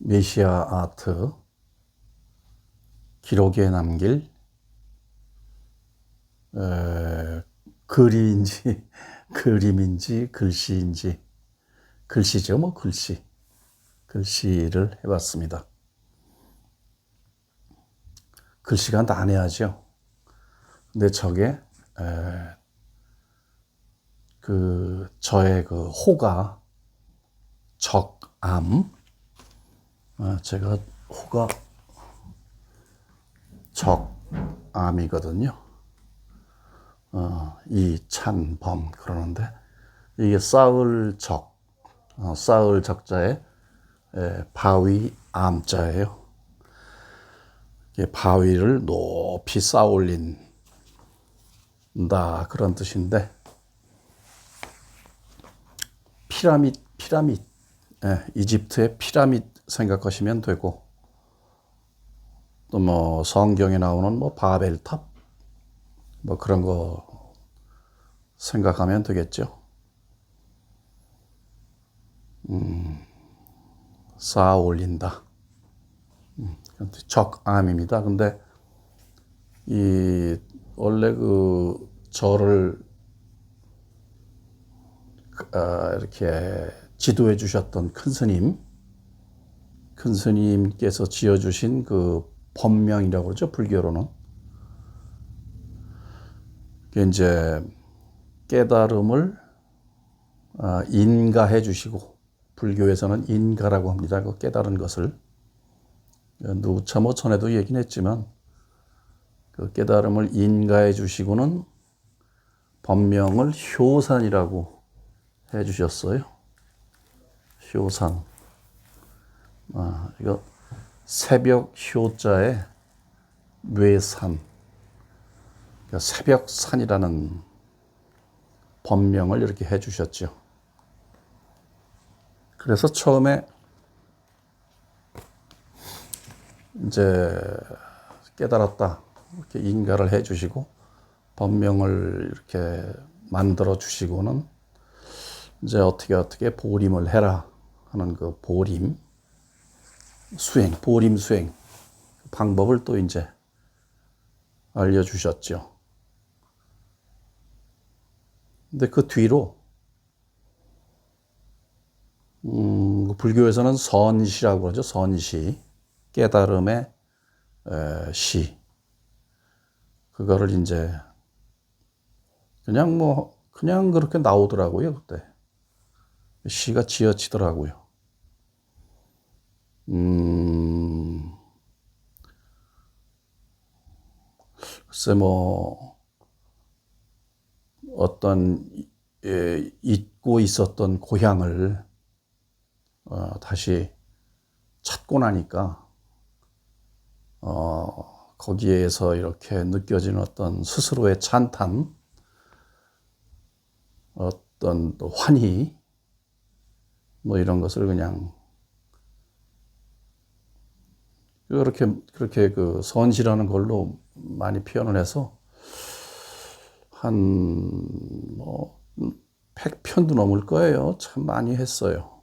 메시아 아트, 기록에 남길 글인지 그림인지 글씨인지, 글씨죠, 뭐 글씨를 해봤습니다. 글씨가 난해하죠. 근데 저게 저의 그 호가 적암, 제가 호가 적암이거든요. 이찬범 그러는데, 이게 쌓을 적자에 바위 암자예요. 이게 바위를 높이 쌓아올린다 그런 뜻인데, 피라밋, 이집트의 피라밋 생각하시면 되고, 또 뭐 성경에 나오는 뭐 바벨탑 뭐 그런 거 생각하면 되겠죠. 쌓아 올린다. 적암입니다. 근데 원래 그 절을 이렇게 지도해 주셨던 큰 스님께서 지어주신 그 법명이라고 그러죠, 불교로는. 그게 이제 깨달음을 인가해 주시고, 불교에서는 인가라고 합니다. 그 깨달은 것을. 누차 뭐 전에도 얘기는 했지만, 그 깨달음을 인가해 주시고는 법명을 효산이라고 해 주셨어요. 효산. 이거 새벽 효자에 뇌산. 그러니까 새벽산이라는 법명을 이렇게 해 주셨죠. 그래서 처음에 이제 깨달았다, 이렇게 인가를 해 주시고 법명을 이렇게 만들어 주시고는 이제 어떻게 보림을 해라 하는 그 보림 수행 방법을 또 이제 알려주셨죠. 근데 그 뒤로 불교에서는 선시라고 그러죠. 선시, 깨달음의 시. 그거를 이제 그냥 그렇게 나오더라고요. 그때 시가 지어지더라고요. 글쎄 뭐 어떤 잊고 있었던 고향을 다시 찾고 나니까 거기에서 이렇게 느껴지는 어떤 스스로의 찬탄, 어떤 또 환희, 뭐 이런 것을 그냥 그렇게 그 선시라는 걸로 많이 표현을 해서 뭐 100편도 넘을 거예요. 참 많이 했어요.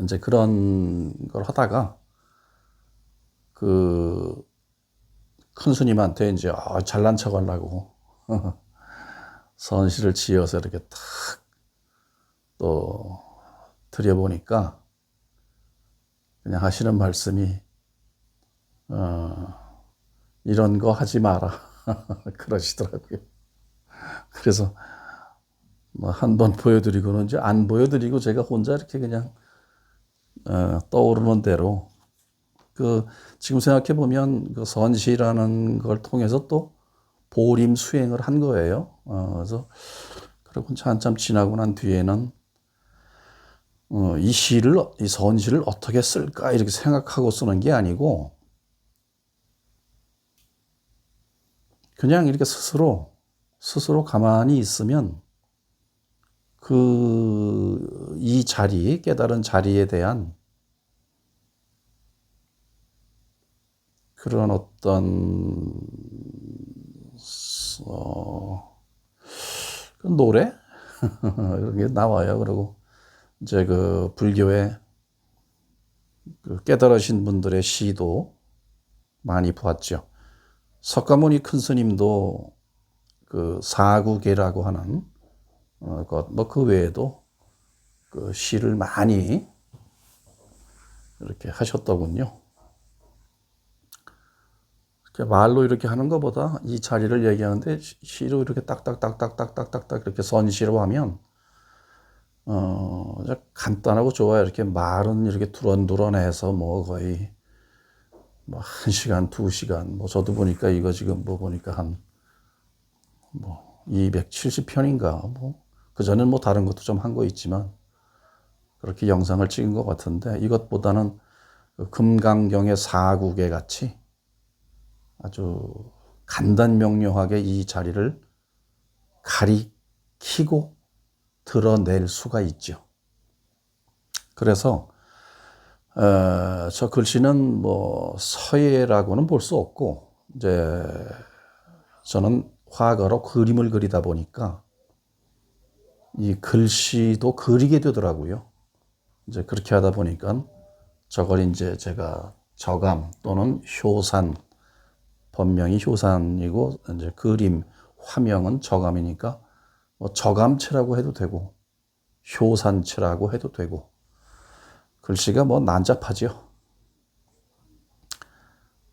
이제 그런 걸 하다가 그 큰 스님한테 이제 잘난 척 하려고 선시를 지어서 이렇게 탁 또 드려보니까 그냥 하시는 말씀이 이런 거 하지 마라 그러시더라고요. 그래서 뭐 한 번 보여드리고는 이제 안 보여드리고 제가 혼자 이렇게 그냥 떠오르는 대로 지금 생각해 보면 그 선시라는 걸 통해서 또 보림 수행을 한 거예요. 그래서 그러고 한참 지나고 난 뒤에는 이 선시를 어떻게 쓸까 이렇게 생각하고 쓰는 게 아니고 그냥 이렇게 스스로 가만히 있으면 이 자리, 깨달은 자리에 대한 그런 어떤 그 노래 이런 게 나와요. 그리고 이제 그 불교의 그 깨달으신 분들의 시도 많이 보았죠. 석가모니 큰 스님도 그 사구계라고 하는 뭐 그 외에도 그 시를 많이 이렇게 하셨더군요. 말로 이렇게 하는 것보다 이 자리를 얘기하는데 시로 이렇게 딱딱딱딱딱딱딱 이렇게 선시로 하면 간단하고 좋아요. 이렇게 말은 이렇게 두런두런해서 뭐 거의 뭐 1시간, 2시간, 뭐 저도 보니까 이거 지금 뭐 보니까 한 뭐 270편인가 뭐 그전엔 뭐 다른 것도 좀 한 거 있지만 그렇게 영상을 찍은 것 같은데 이것보다는 그 금강경의 사국에 같이 아주 간단명료하게 이 자리를 가리키고 드러낼 수가 있죠. 그래서 저 글씨는 뭐 서예라고는 볼 수 없고 이제 저는 화가로 그림을 그리다 보니까 이 글씨도 그리게 되더라고요. 이제 그렇게 하다 보니까 저걸 이제 제가 저감 또는 효산, 본명이 효산이고 이제 그림 화명은 저감이니까 뭐 저감체라고 해도 되고 효산체라고 해도 되고 글씨가 뭐 난잡하죠.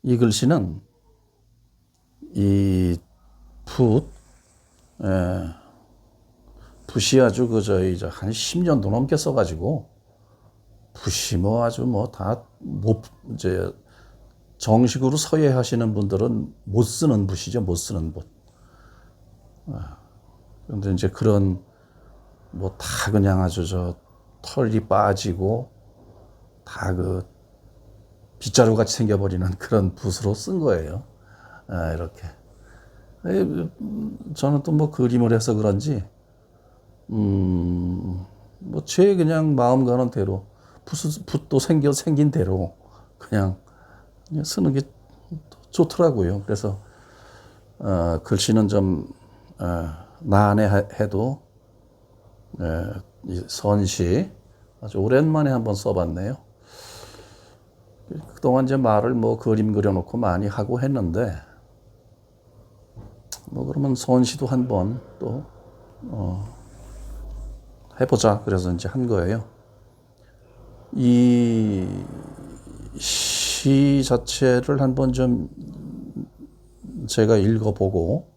이 글씨는 이 붓이 아주 한 10년도 넘게 써가지고 붓이 뭐 아주 뭐 다 못 이제 정식으로 서예하시는 분들은 못 쓰는 붓이죠. 못 쓰는 붓. 그런데 이제 그런 뭐 다 그냥 아주 털이 빠지고 다 그 빗자루 같이 생겨버리는 그런 붓으로 쓴 거예요. 이렇게. 저는 또 뭐 그림을 해서 그런지, 뭐 제 그냥 마음 가는 대로, 붓도 생긴 대로 그냥 쓰는 게 좋더라고요. 그래서, 글씨는 좀, 난해해도, 이 선시 아주 오랜만에 한번 써봤네요. 그동안 이제 말을 뭐 그림 그려놓고 많이 하고 했는데, 뭐 그러면 선시도 한번 또 해보자. 그래서 이제 한 거예요. 이 시 자체를 한번 좀 제가 읽어보고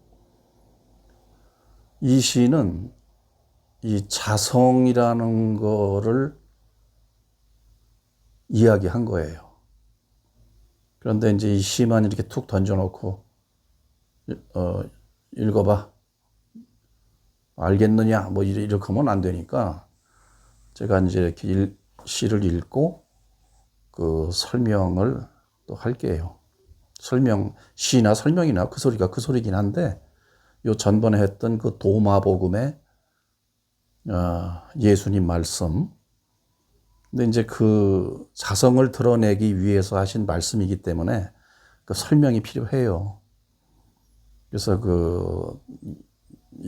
이 시는 이 자성이라는 거를 이야기한 거예요. 그런데 이제 이 시만 이렇게 툭 던져놓고 읽어봐. 알겠느냐? 뭐 이렇게 하면 안 되니까 제가 이제 이렇게 시를 읽고 그 설명을 또 할게요. 시나 설명이나 그 소리가 그 소리긴 한데 요 전번에 했던 그 도마복음의 예수님 말씀. 근데 이제 그 자성을 드러내기 위해서 하신 말씀이기 때문에 그 설명이 필요해요. 그래서 그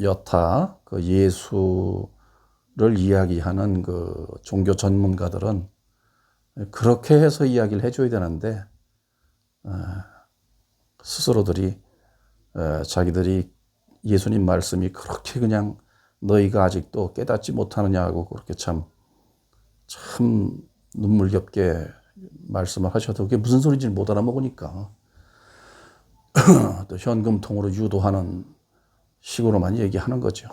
여타 그 예수를 이야기하는 그 종교 전문가들은 그렇게 해서 이야기를 해줘야 되는데 스스로들이 자기들이 예수님 말씀이 그렇게 그냥 너희가 아직도 깨닫지 못하느냐고 그렇게 참 눈물겹게 말씀을 하셔도 그게 무슨 소리인지 못 알아먹으니까 또 현금통으로 유도하는 식으로만 얘기하는 거죠.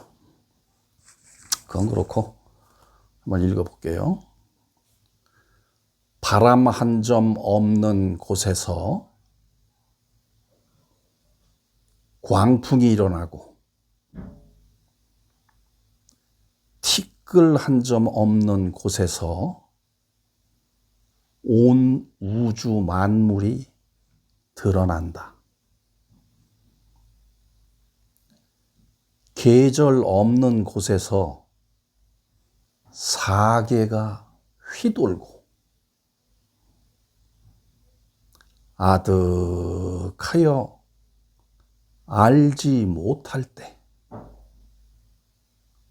그건 그렇고 한번 읽어볼게요. 바람 한 점 없는 곳에서 광풍이 일어나고 티끌 한 점 없는 곳에서 온 우주 만물이 드러난다. 계절 없는 곳에서 사계가 휘돌고 아득하여 알지 못할 때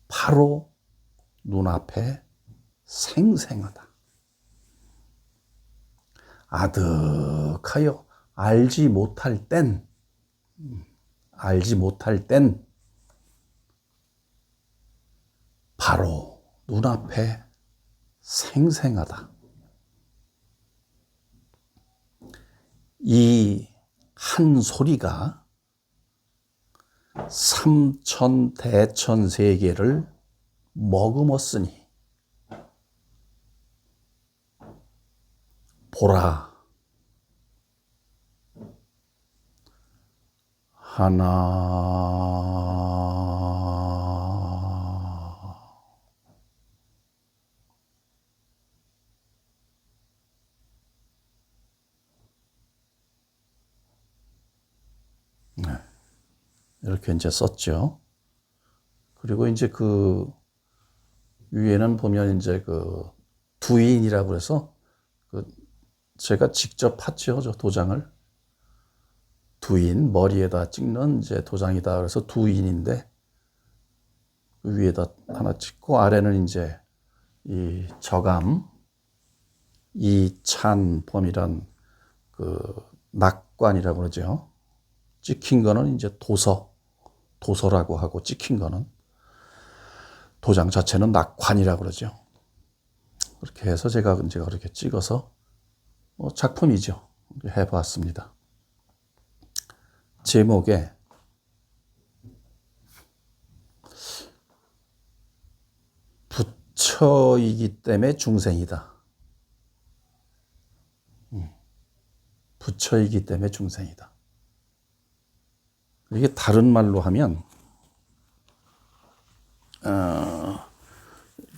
바로 눈앞에 생생하다. 아득하여 알지 못할 땐 바로 눈앞에 생생하다. 이 한 소리가 삼천대천세계를 머금었으니 보라, 하나 이렇게 이제 썼죠. 그리고 이제 그 위에는 보면 이제 그 두인이라고 해서 그 제가 직접 팠죠, 저 도장을. 두인, 머리에다 찍는 이제 도장이다. 그래서 두인인데 그 위에다 하나 찍고 아래는 이제 이 저감 이찬범이란 그 낙관이라고 그러죠. 찍힌 거는 이제 도서라고 하고 찍힌 거는 도장 자체는 낙관이라고 그러죠. 그렇게 해서 제가 그렇게 찍어서 작품이죠. 해봤습니다. 제목에 부처이기 때문에 중생이다. 부처이기 때문에 중생이다. 이게 다른 말로 하면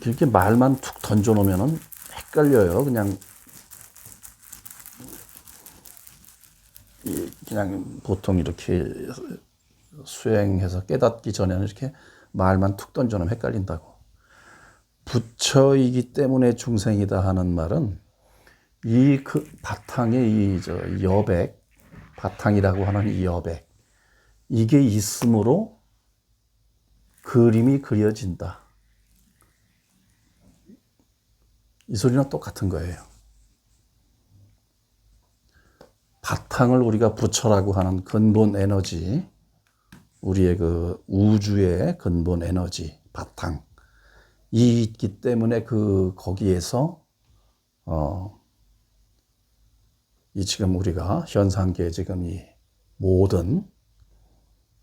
이렇게 말만 툭 던져놓으면 헷갈려요. 그냥 보통 이렇게 수행해서 깨닫기 전에는 이렇게 말만 툭 던져놓으면 헷갈린다고. 부처이기 때문에 중생이다 하는 말은 이 그 바탕에 여백, 바탕이라고 하는 이 여백, 이게 있으므로 그림이 그려진다. 이 소리는 똑같은 거예요. 바탕을 우리가 부처라고 하는 근본 에너지, 우리의 그 우주의 근본 에너지, 바탕, 이 있기 때문에 거기에서, 이 지금 우리가 현상계에 지금 이 모든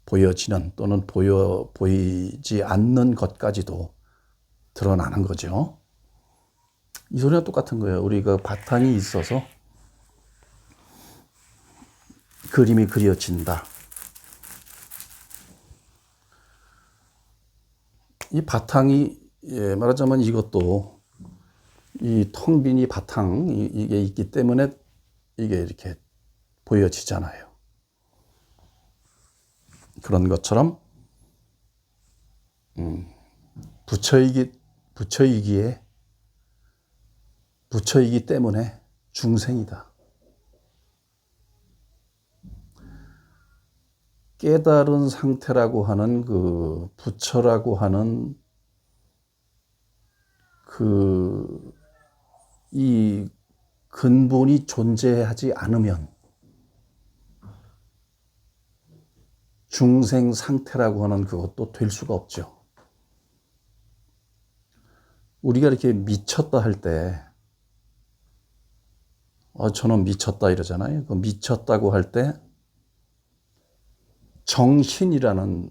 보여지는 또는 보이지 않는 것까지도 드러나는 거죠. 이 소리가 똑같은 거예요. 우리가 바탕이 있어서 그림이 그려진다. 이 바탕이 말하자면 이것도 이 텅 빈 이 바탕 이게 있기 때문에 이게 이렇게 보여지잖아요. 그런 것처럼 부처이기 때문에 중생이다. 깨달은 상태라고 하는 그 부처라고 하는 이 근본이 존재하지 않으면 중생 상태라고 하는 그것도 될 수가 없죠. 우리가 이렇게 미쳤다 할 때, 저는 미쳤다 이러잖아요. 그 미쳤다고 할 때 정신이라는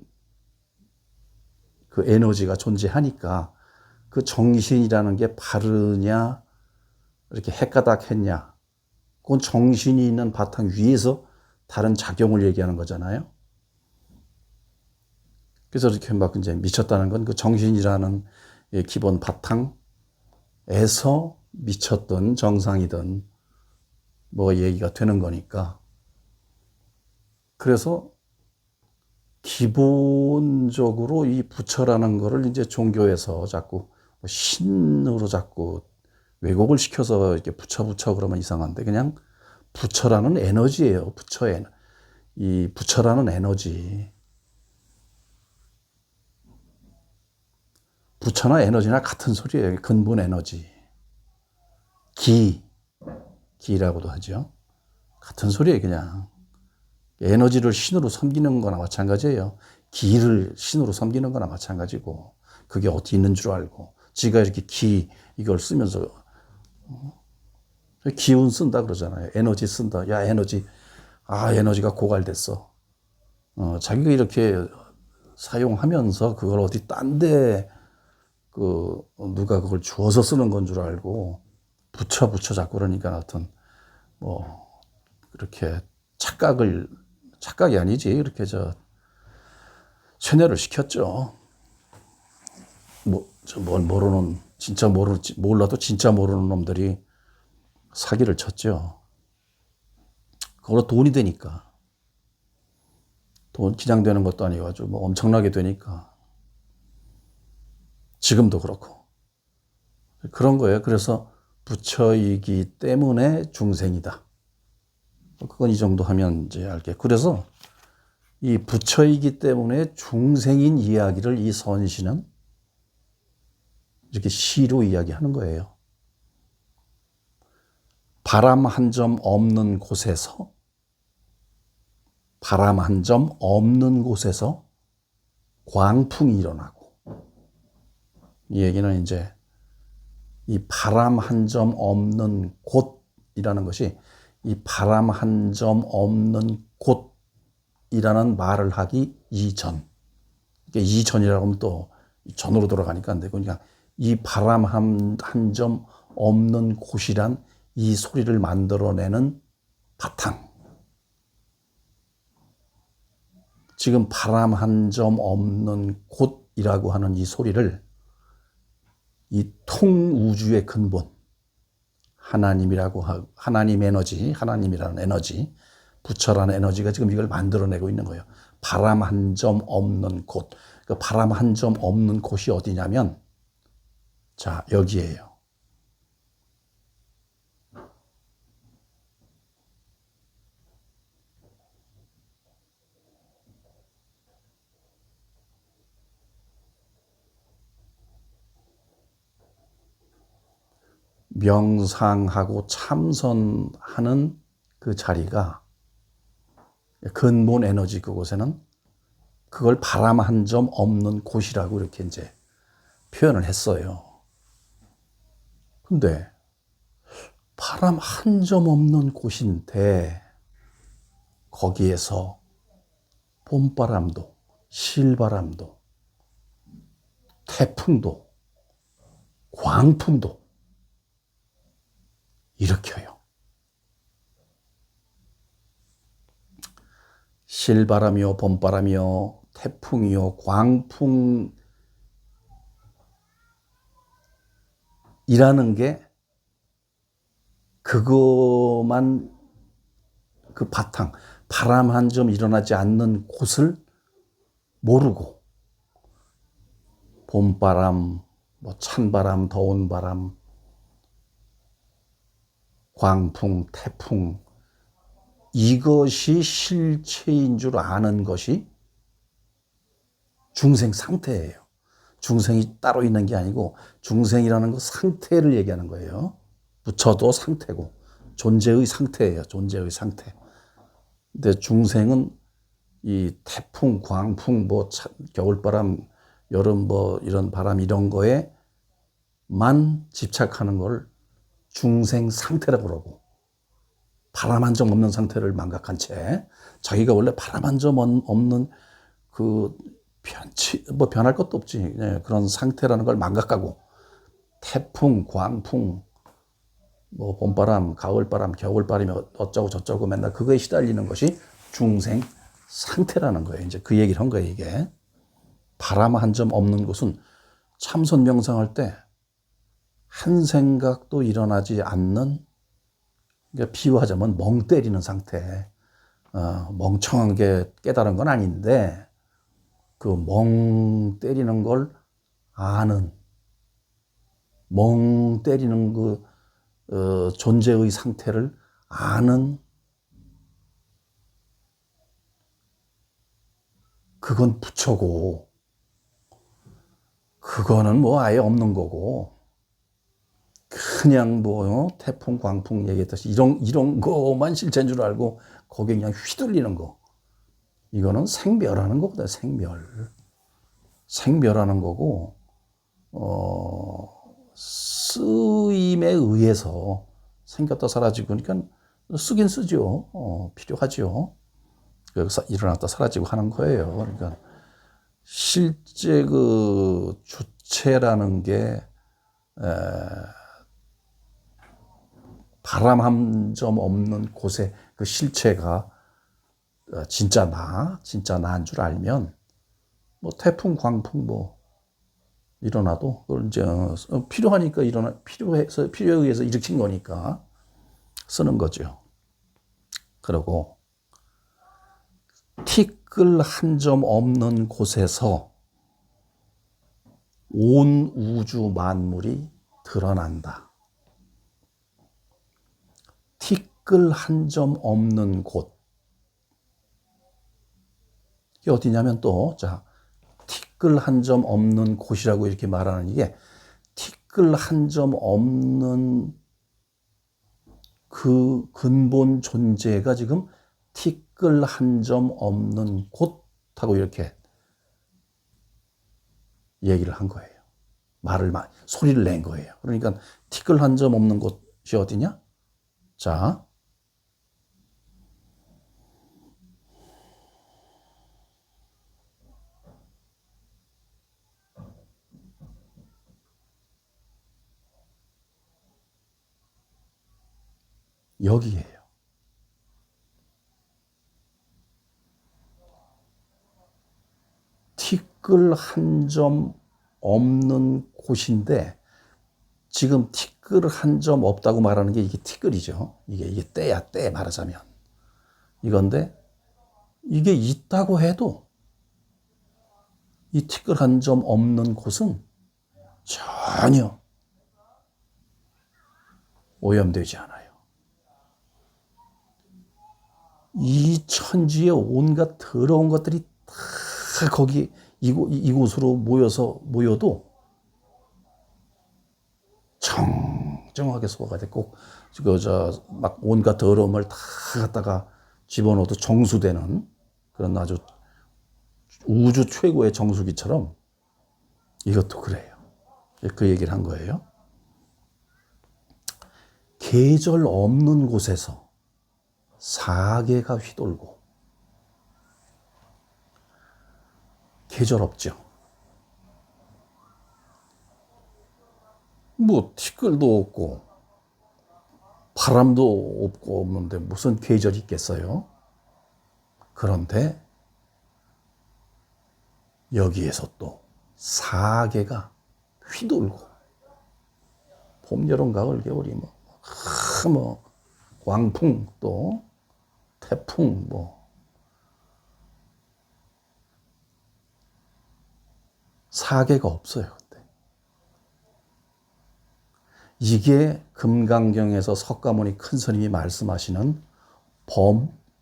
그 에너지가 존재하니까 그 정신이라는 게 바르냐, 이렇게 헷가닥했냐, 그건 정신이 있는 바탕 위에서 다른 작용을 얘기하는 거잖아요. 그래서 이렇게 막 이제 미쳤다는 건 그 정신이라는 기본 바탕에서 미쳤든 정상이든 뭐 얘기가 되는 거니까. 그래서 기본적으로 이 부처라는 거를 이제 종교에서 자꾸 신으로 자꾸 왜곡을 시켜서 이렇게 부처 그러면 이상한데, 그냥 부처라는 에너지예요. 이 부처라는 에너지. 부처나 에너지나 같은 소리예요. 근본 에너지. 기. 기라고도 하죠. 같은 소리예요, 그냥. 에너지를 신으로 섬기는 거나 마찬가지예요. 기를 신으로 섬기는 거나 마찬가지고, 그게 어디 있는 줄 알고, 지가 이렇게 기, 이걸 쓰면서, 기운 쓴다 그러잖아요. 에너지 쓴다. 야, 에너지. 아, 에너지가 고갈됐어. 자기가 이렇게 사용하면서 그걸 어디 딴데, 누가 그걸 주워서 쓰는 건 줄 알고, 붙여 자꾸 그러니까 하여튼, 그렇게 착각이 아니지. 이렇게 세뇌를 시켰죠. 뭘 모르는, 진짜 몰라도 진짜 모르는 놈들이 사기를 쳤죠. 그걸로 돈이 되니까. 돈 그냥 되는 것도 아니고 아주 엄청나게 되니까. 지금도 그렇고. 그런 거예요. 그래서 부처이기 때문에 중생이다. 그건 이 정도 하면 이제 알게. 그래서 이 부처이기 때문에 중생인 이야기를 이 선시는 이렇게 시로 이야기하는 거예요. 바람 한 점 없는 곳에서, 바람 한 점 없는 곳에서 광풍이 일어나고, 이 얘기는 이제 이 바람 한 점 없는 곳이라는 것이 이 바람 한 점 없는 곳이라는 말을 하기 이전, 이전이라고 하면 또 전으로 돌아가니까 안 되고, 그러니까 이 바람 한 점 없는 곳이란 이 소리를 만들어내는 바탕. 지금 바람 한 점 없는 곳이라고 하는 이 소리를 이 통우주의 근본, 하나님이라고 하고, 하나님 에너지, 하나님이라는 에너지, 부처라는 에너지가 지금 이걸 만들어내고 있는 거예요. 바람 한 점 없는 곳. 그 바람 한 점 없는 곳이 어디냐면, 자, 여기에요. 명상하고 참선하는 그 자리가 근본 에너지 그곳에는 그걸 바람 한 점 없는 곳이라고 이렇게 이제 표현을 했어요. 근데 바람 한 점 없는 곳인데 거기에서 봄바람도 실바람도 태풍도 광풍도 일으켜요. 실바람이요, 봄바람이요, 태풍이요, 광풍이라는 게 그것만 그 바탕, 바람 한 점 일어나지 않는 곳을 모르고 봄바람, 찬바람, 더운 바람, 광풍, 태풍, 이것이 실체인 줄 아는 것이 중생 상태예요. 중생이 따로 있는 게 아니고 중생이라는 것 상태를 얘기하는 거예요. 부처도 상태고 존재의 상태예요. 존재의 상태. 근데 중생은 이 태풍, 광풍, 겨울바람, 여름 이런 바람 이런 거에만 집착하는 걸 중생 상태라고 그러고, 바람 한 점 없는 상태를 망각한 채 자기가 원래 바람 한 점 없는 그 변할 것도 없지, 그런 상태라는 걸 망각하고 태풍, 광풍, 봄바람, 가을바람, 겨울바람이 어쩌고 저쩌고 맨날 그거에 시달리는 것이 중생 상태라는 거예요. 이제 그 얘기를 한 거예요, 이게. 바람 한 점 없는 곳은 참선 명상할 때 한 생각도 일어나지 않는, 그러니까 비유하자면 멍 때리는 상태. 멍청한 게 깨달은 건 아닌데 그 멍 때리는 걸 아는, 멍 때리는 그 존재의 상태를 아는, 그건 부처고 그거는 아예 없는 거고, 그냥 뭐 태풍, 광풍 얘기했듯이 이런 거만 실체인 줄 알고 거기에 그냥 휘둘리는 거. 이거는 생멸하는 거거든. 생멸하는 거고, 쓰임에 의해서 생겼다 사라지고, 그러니까 쓰긴 쓰죠. 필요하죠. 여기서 일어났다 사라지고 하는 거예요. 그러니까 실제 그 주체라는 게 바람 한 점 없는 곳에 그 실체가 진짜 나인 줄 알면 뭐 태풍, 광풍 뭐 일어나도 그걸 이제 필요하니까 필요에 의해서 일으킨 거니까 쓰는 거죠. 그리고 티끌 한 점 없는 곳에서 온 우주 만물이 드러난다. 티끌 한 점 없는 곳. 이게 어디냐면 또, 자, 티끌 한 점 없는 곳이라고 이렇게 말하는 이게 티끌 한 점 없는 그 근본 존재가 지금 티끌 한 점 없는 곳하고 이렇게 얘기를 한 거예요. 소리를 낸 거예요. 그러니까 티끌 한 점 없는 곳이 어디냐? 자, 여기에요. 티끌 한 점 없는 곳인데 지금 티끌 한 점 없다고 말하는 게 이게 티끌이죠. 이게 때야, 때 말하자면. 이건데 이게 있다고 해도 이 티끌 한 점 없는 곳은 전혀 오염되지 않아요. 이 천지의 온갖 더러운 것들이 다 거기 이곳으로 모여도 정정하게 소화가 됐고, 막 온갖 더러움을 다 갖다가 집어넣어도 정수되는 그런 아주 우주 최고의 정수기처럼 이것도 그래요. 그 얘기를 한 거예요. 계절 없는 곳에서 사계가 휘돌고, 계절 없죠. 뭐 티끌도 없고 바람도 없고 없는데 무슨 계절이 있겠어요? 그런데 여기에서 또 사계가 휘돌고, 봄, 여름, 가을, 겨울이 뭐 광풍 또 태풍 사계가 없어요. 근데 이게 금강경에서 석가모니 큰 스님이 말씀하시는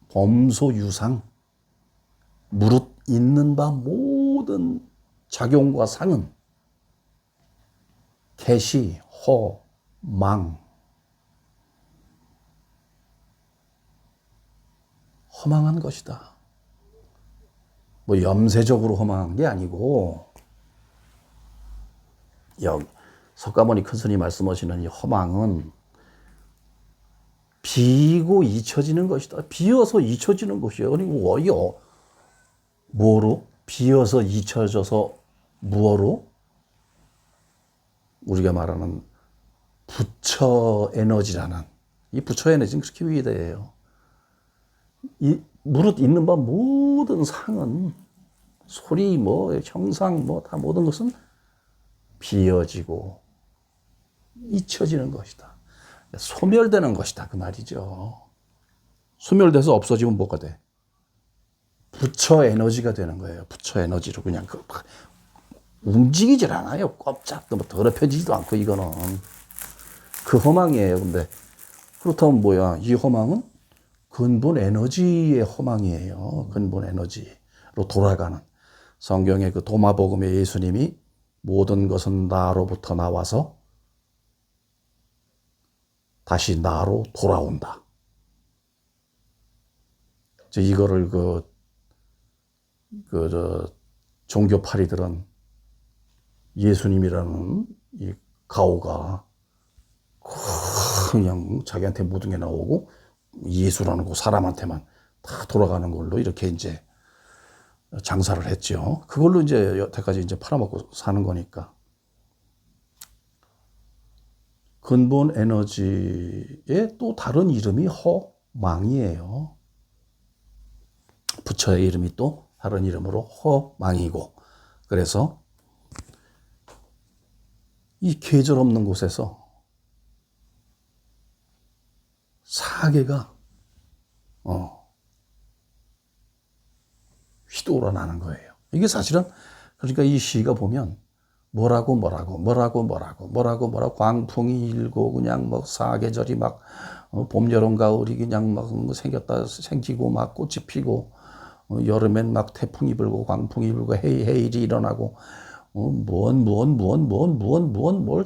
범소유상, 무릇 있는 바 모든 작용과 상은 개시, 허, 망, 허망한 것이다. 뭐 염세적으로 허망한 게 아니고, 석가모니 큰 스님이 말씀하시는 이 허망은 비고 잊혀지는 것이다. 비어서 잊혀지는 것이에요. 그리고 뭐로? 비어서 잊혀져서 무엇로? 우리가 말하는 부처 에너지라는, 이 부처 에너지는 그렇게 위대해요. 이 무릇 있는 바 모든 상은, 소리, 형상, 다 모든 것은 비어지고 잊혀지는 것이다. 소멸되는 것이다. 그 말이죠. 소멸돼서 없어지면 뭐가 돼? 부처 에너지가 되는 거예요. 부처 에너지로 그냥 움직이질 않아요. 꼼짝도 더럽혀지지도 않고, 이거는 그 허망이에요. 근데 그렇다면 뭐야? 이 허망은 근본 에너지의 허망이에요. 근본 에너지로 돌아가는. 성경의 그 도마복음의 예수님이 모든 것은 나로부터 나와서 다시 나로 돌아온다. 이거를 종교파리들은 예수님이라는 이 가오가 그냥 자기한테 모든 게 나오고 예수라는 거 사람한테만 다 돌아가는 걸로 이렇게 이제 장사를 했죠. 그걸로 이제 여태까지 이제 팔아먹고 사는 거니까. 근본 에너지의 또 다른 이름이 허망이에요. 부처의 이름이 또 다른 이름으로 허망이고, 그래서 이 계절 없는 곳에서 사계가 휘돌아나는 거예요. 이게 사실은 그러니까 이 시가 보면 뭐라고 광풍이 일고 그냥 뭐 사계절이 막 봄, 여름, 가을이 그냥 막 생기고 막 꽃이 피고 여름엔 막 태풍이 불고 광풍이 불고 해일이 일어나고 뭘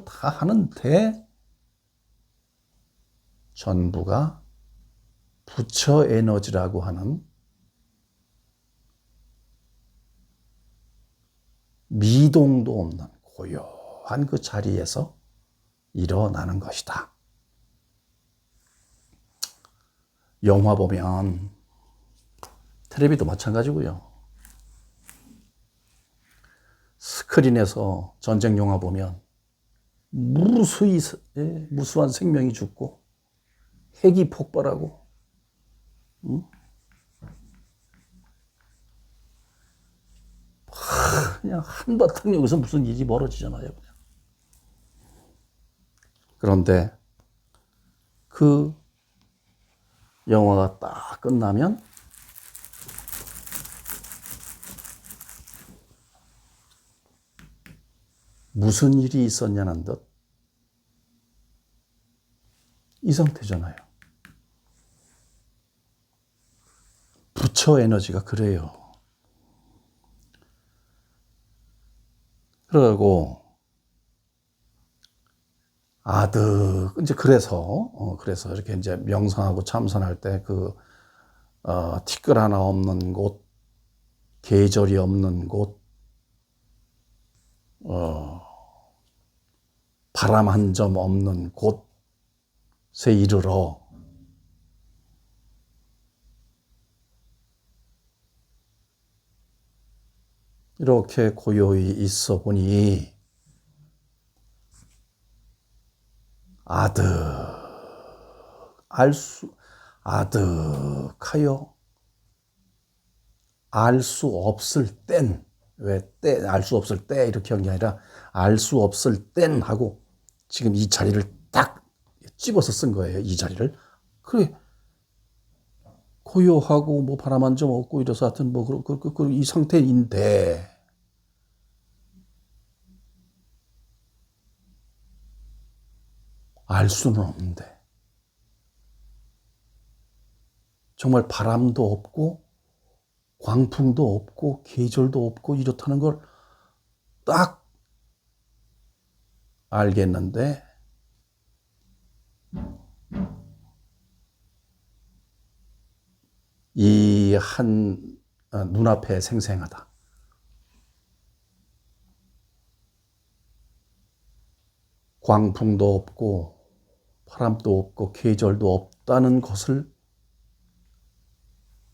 다 하는데 전부가 부처 에너지라고 하는 미동도 없는 고요한 그 자리에서 일어나는 것이다. 영화 보면 텔레비도 마찬가지고요. 스크린에서 전쟁 영화 보면 무수한 생명이 죽고 핵이 폭발하고 그냥 한바탕 여기서 무슨 일이 벌어지잖아요. 그냥. 그런데 그 영화가 딱 끝나면 무슨 일이 있었냐는 듯 이 상태잖아요. 부처 에너지가 그래요. 그러고 이제 그래서 이렇게 이제 명상하고 참선할 때 티끌 하나 없는 곳, 계절이 없는 곳, 바람 한 점 없는 곳에 이르러 이렇게 고요히 있어 보니 아득하여 알 수 없을 땐, 알 수 없을 때 이렇게 한 게 아니라 알 수 없을 땐 하고 지금 이 자리를 딱 집어서 쓴 거예요. 이 자리를. 그래. 고요하고 뭐 바람 한 점 없고 이래서 하여튼 이 상태인데 알 수는 없는데 정말 바람도 없고 광풍도 없고 계절도 없고 이렇다는 걸 딱 알겠는데 이 한 눈앞에 생생하다. 광풍도 없고 바람도 없고 계절도 없다는 것을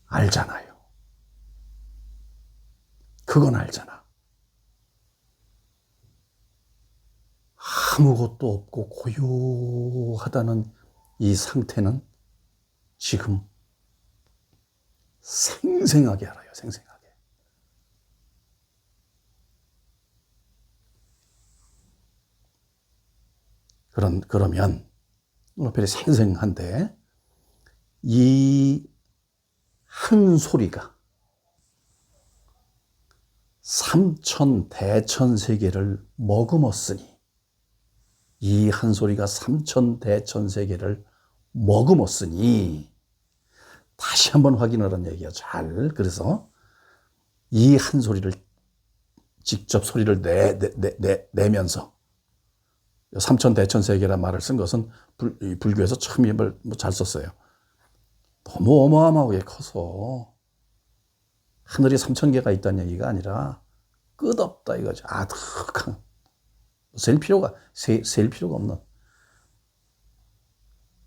알잖아요. 그건 알잖아. 아무것도 없고 고요하다는 이 상태는 지금 생생하게 알아요. 생생하게. 그러면 눈앞에 생생한데 이 한 소리가 삼천 대천세계를 머금었으니 이 한 소리가 삼천 대천세계를 머금었으니 다시 한번 확인하라는 얘기야. 그래서 이 한 소리를 직접 소리를 내면서 삼천대천세계란 말을 쓴 것은 불교에서 처음 이걸 잘 썼어요. 너무 어마어마하게 커서 하늘이 3,000개가 있다는 얘기가 아니라 끝없다 이거죠. 아득한 셀 필요가 없는.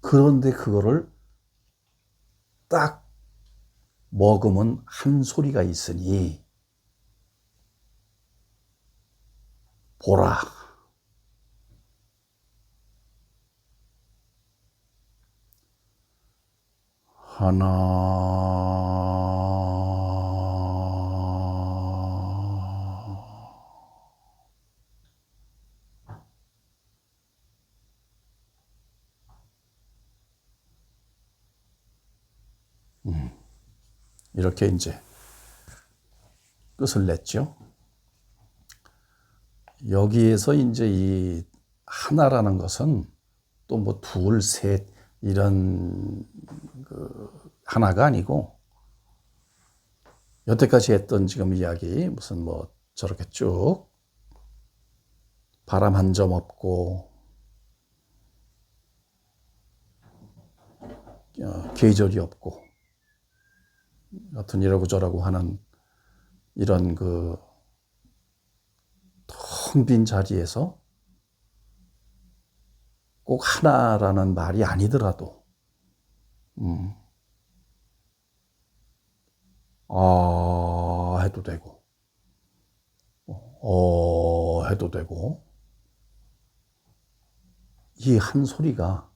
그런데 그거를 딱 먹으면 한 소리가 있으니 보라. 하나 이렇게 이제 끝을 냈죠. 여기에서 이제 이 하나라는 것은 또 뭐 둘, 셋 이런 하나가 아니고 여태까지 했던 지금 이야기 무슨 뭐 저렇게 쭉 바람 한 점 없고 계절이 없고 같은 이러고 저러고 하는 이런 그 텅 빈 자리에서 꼭 하나라는 말이 아니더라도 해도 되고 해도 되고 이 한 소리가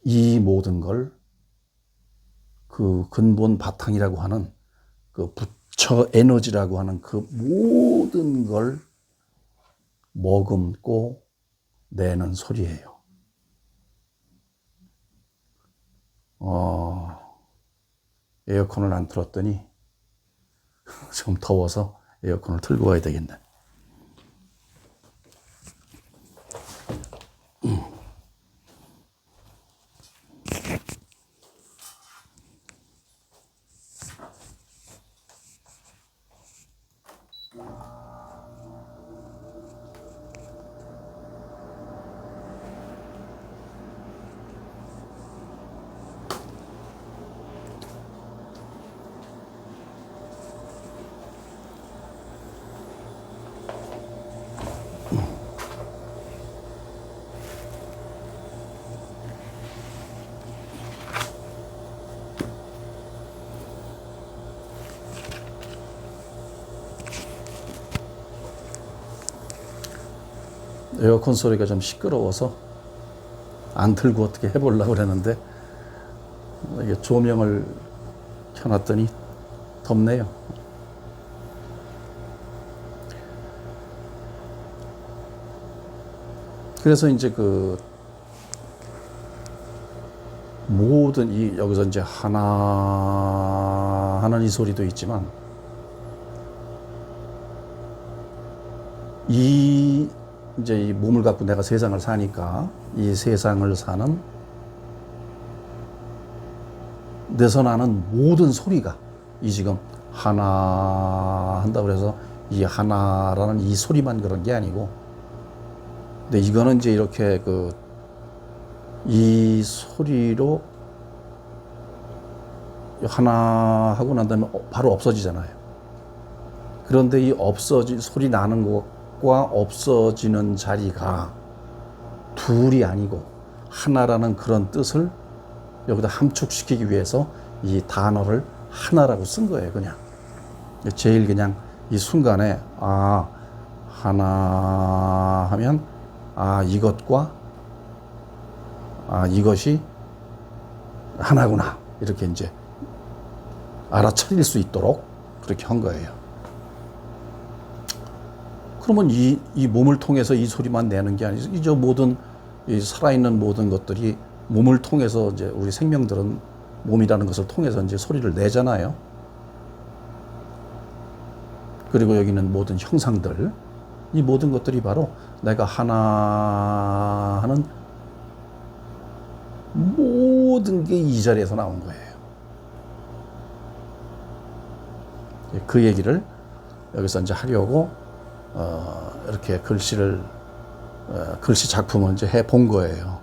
이 모든 걸 그 근본 바탕이라고 하는 그 부처 에너지라고 하는 그 모든 걸 머금고 내는 소리예요. 에어컨을 안 틀었더니 좀 더워서 에어컨을 틀고 가야 되겠네. 에어컨 소리가 좀 시끄러워서 안 틀고 어떻게 해보려고 그랬는데 이게 조명을 켜놨더니 덥네요. 그래서 이제 그 모든 이 여기서 이제 하나 하는 이 소리도 있지만 이 이제 이 몸을 갖고 내가 세상을 사니까 이 세상을 사는 내서 나는 모든 소리가 이 지금 하나 한다고 해서 이 하나라는 이 소리만 그런 게 아니고 근데 이거는 이제 이렇게 이 소리로 하나 하고 난 다음에 바로 없어지잖아요. 그런데 이 소리 나는 것과 없어지는 자리가 둘이 아니고 하나라는 그런 뜻을 여기다 함축시키기 위해서 이 단어를 하나라고 쓴 거예요. 그냥 제일 그냥 이 순간에 하나 하면 이것과 이것이 하나구나 이렇게 이제 알아차릴 수 있도록 그렇게 한 거예요. 그러면 이 몸을 통해서 이 소리만 내는 게 아니죠. 이 모든 이 살아있는 모든 것들이 몸을 통해서 이제 우리 생명들은 몸이라는 것을 통해서 이제 소리를 내잖아요. 그리고 여기는 모든 형상들, 이 모든 것들이 바로 내가 하나 하는 모든 게 이 자리에서 나온 거예요. 그 얘기를 여기서 이제 하려고 이렇게 글씨 작품을 이제 해 본 거예요.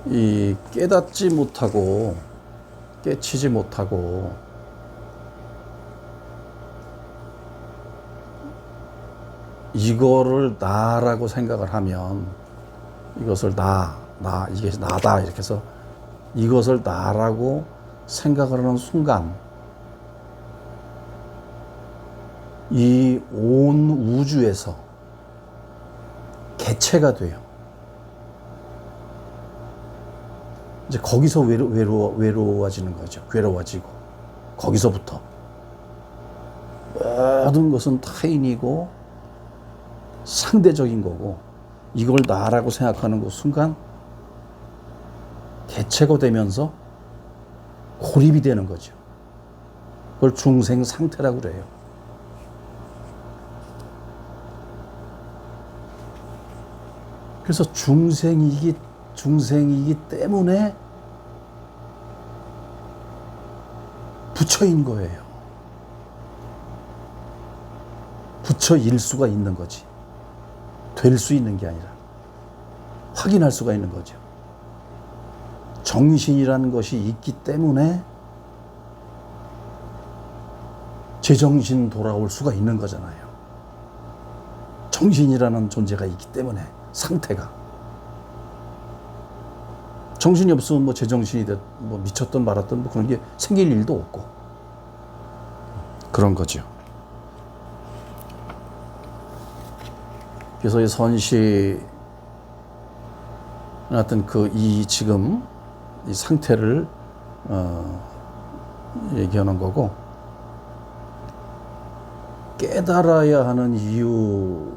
이 깨닫지 못하고 깨치지 못하고 이거를 나라고 생각을 하면 이것을 이게 나다 이렇게 해서 이것을 나라고 생각을 하는 순간 이 온 우주에서 개체가 돼요. 이제 거기서 외로워지는 거죠. 괴로워지고 거기서부터 모든 것은 타인이고 상대적인 거고 이걸 나라고 생각하는 그 순간 개체가 되면서 고립이 되는 거죠. 그걸 중생 상태라고 그래요. 그래서 중생이기 때문에 부처인 거예요. 부처일 수가 있는 거지. 될 수 있는 게 아니라 확인할 수가 있는 거죠. 정신이라는 것이 있기 때문에 제정신 돌아올 수가 있는 거잖아요. 정신이라는 존재가 있기 때문에 상태가. 정신이 없으면 뭐 제정신이 뭐 미쳤든 말았든 뭐 그런 게 생길 일도 없고 그런 거죠. 그래서 이 선시 어떤 지금 이 상태를 얘기하는 거고 깨달아야 하는 이유는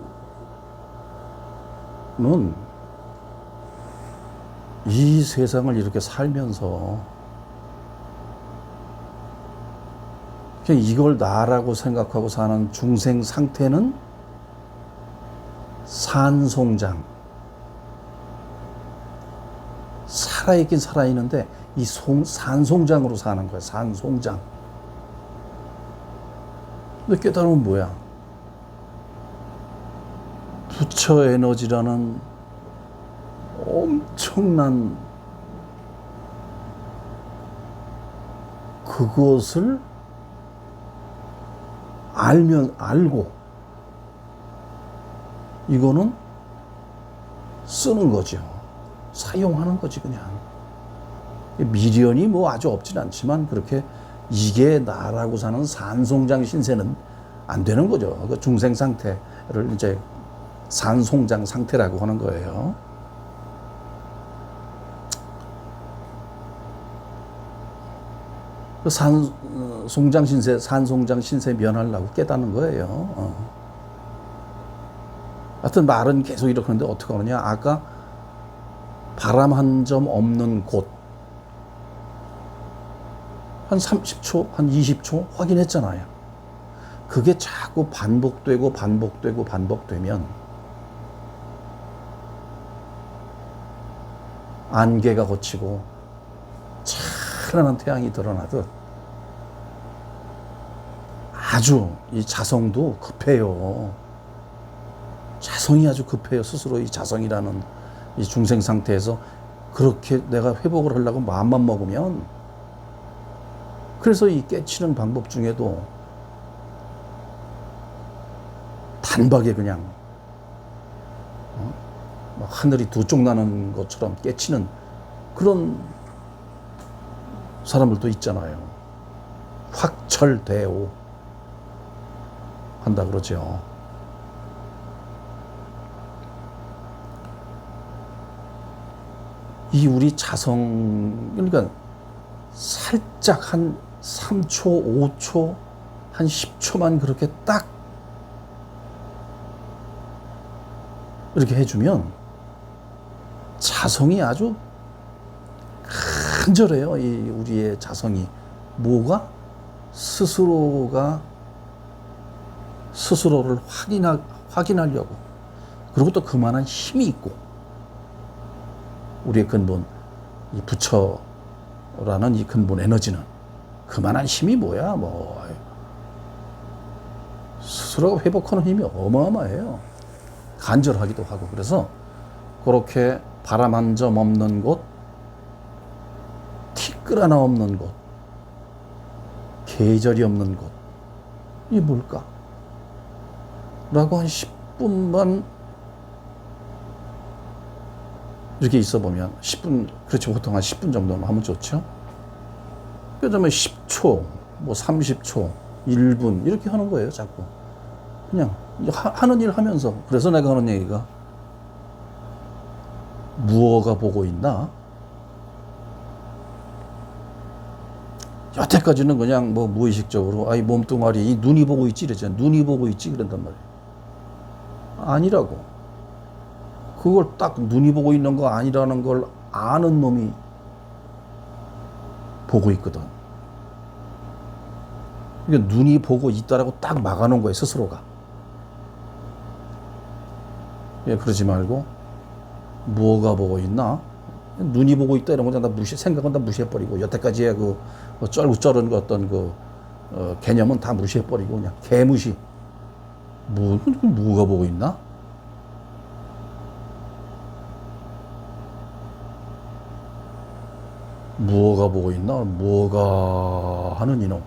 이 세상을 이렇게 살면서 그냥 이걸 나라고 생각하고 사는 중생 상태는 산송장. 살아있긴 살아있는데 이 산송장으로 사는 거야. 산송장. 근데 깨달으면 뭐야? 부처 에너지라는 엄청난 그것을 알고 이거는 쓰는 거죠. 사용하는 거지 그냥. 미련이 뭐 아주 없진 않지만 그렇게 이게 나라고 사는 산송장 신세는 안 되는 거죠. 그 중생 상태를 이제 산송장 상태라고 하는 거예요. 그 산송장 신세 면하려고 깨닫는 거예요. 하여튼 말은 계속 이렇게 하는데 어떻게 하느냐. 아까 바람 한 점 없는 곳. 한 30초, 한 20초 확인했잖아요. 그게 자꾸 반복되면 안개가 걷히고 찬란한 태양이 드러나듯 아주 이 자성도 급해요. 자성이 아주 급해요. 스스로 이 자성이라는 이 중생 상태에서 그렇게 내가 회복을 하려고 마음만 먹으면 그래서 이 깨치는 방법 중에도 단박에 그냥 하늘이 두 쪽 나는 것처럼 깨치는 그런 사람들도 있잖아요. 확철대오 한다 그러죠. 이 우리 자성, 그러니까 살짝 한 3초, 5초, 한 10초만 그렇게 딱 이렇게 해주면 자성이 아주 간절해요. 이 우리의 자성이. 뭐가? 스스로가 스스로를 확인하려고. 그리고 또 그만한 힘이 있고. 우리의 근본, 이 부처 라는 이 근본 에너지는 그만한 힘이 뭐야, 뭐. 스스로가 회복하는 힘이 어마어마해요. 간절하기도 하고. 그래서 그렇게 바람 한 점 없는 곳, 티끌 하나 없는 곳, 계절이 없는 곳, 이게 뭘까? 라고 한 10분만 이렇게 있어 보면 10분, 그렇죠. 보통 한 10분 정도만 하면 좋죠. 그러면 10초, 뭐 30초, 1분 이렇게 하는 거예요. 자꾸 그냥 하는 일 하면서. 그래서 내가 하는 얘기가 무엇가 보고 있나? 여태까지는 그냥 뭐 무의식적으로 아이 몸뚱아리 이 눈이 보고 있지 이랬잖아. 눈이 보고 있지 그런단 말이에요. 아니라고. 그걸 딱 눈이 보고 있는 거 아니라는 걸 아는 놈이 보고 있거든. 그러니까 눈이 보고 있다라고 딱 막아놓은 거예요, 스스로가. 예, 그러지 말고 뭐가 보고 있나? 눈이 보고 있다 이런 거 다 생각은 다 무시해버리고 여태까지의 그 쩔은 그 어떤 개념은 다 무시해버리고 그냥 개무시. 뭐가 보고 있나? 뭐가 보고 있나? 뭐가 하는 이놈.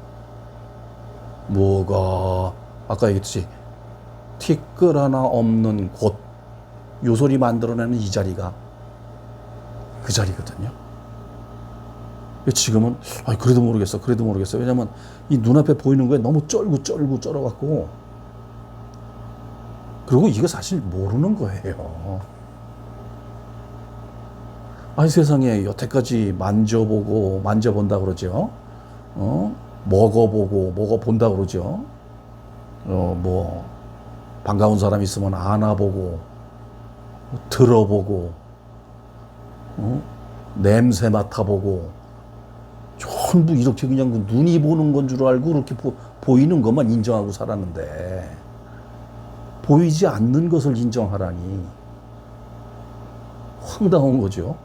뭐가 아까 얘기했듯이 티끌 하나 없는 곳, 요 소리 만들어내는 이 자리가 그 자리거든요. 지금은 그래도 모르겠어. 왜냐면 이 눈앞에 보이는 거에 너무 쩔어갖고. 그리고 이거 사실 모르는 거예요. 세상에 여태까지 만져본다 그러죠. 먹어본다 그러죠. 뭐 반가운 사람 있으면 안아보고, 들어보고, 냄새 맡아보고, 전부 이렇게 그냥 눈이 보는 건 줄 알고 이렇게 보이는 것만 인정하고 살았는데, 보이지 않는 것을 인정하라니 황당한 거죠.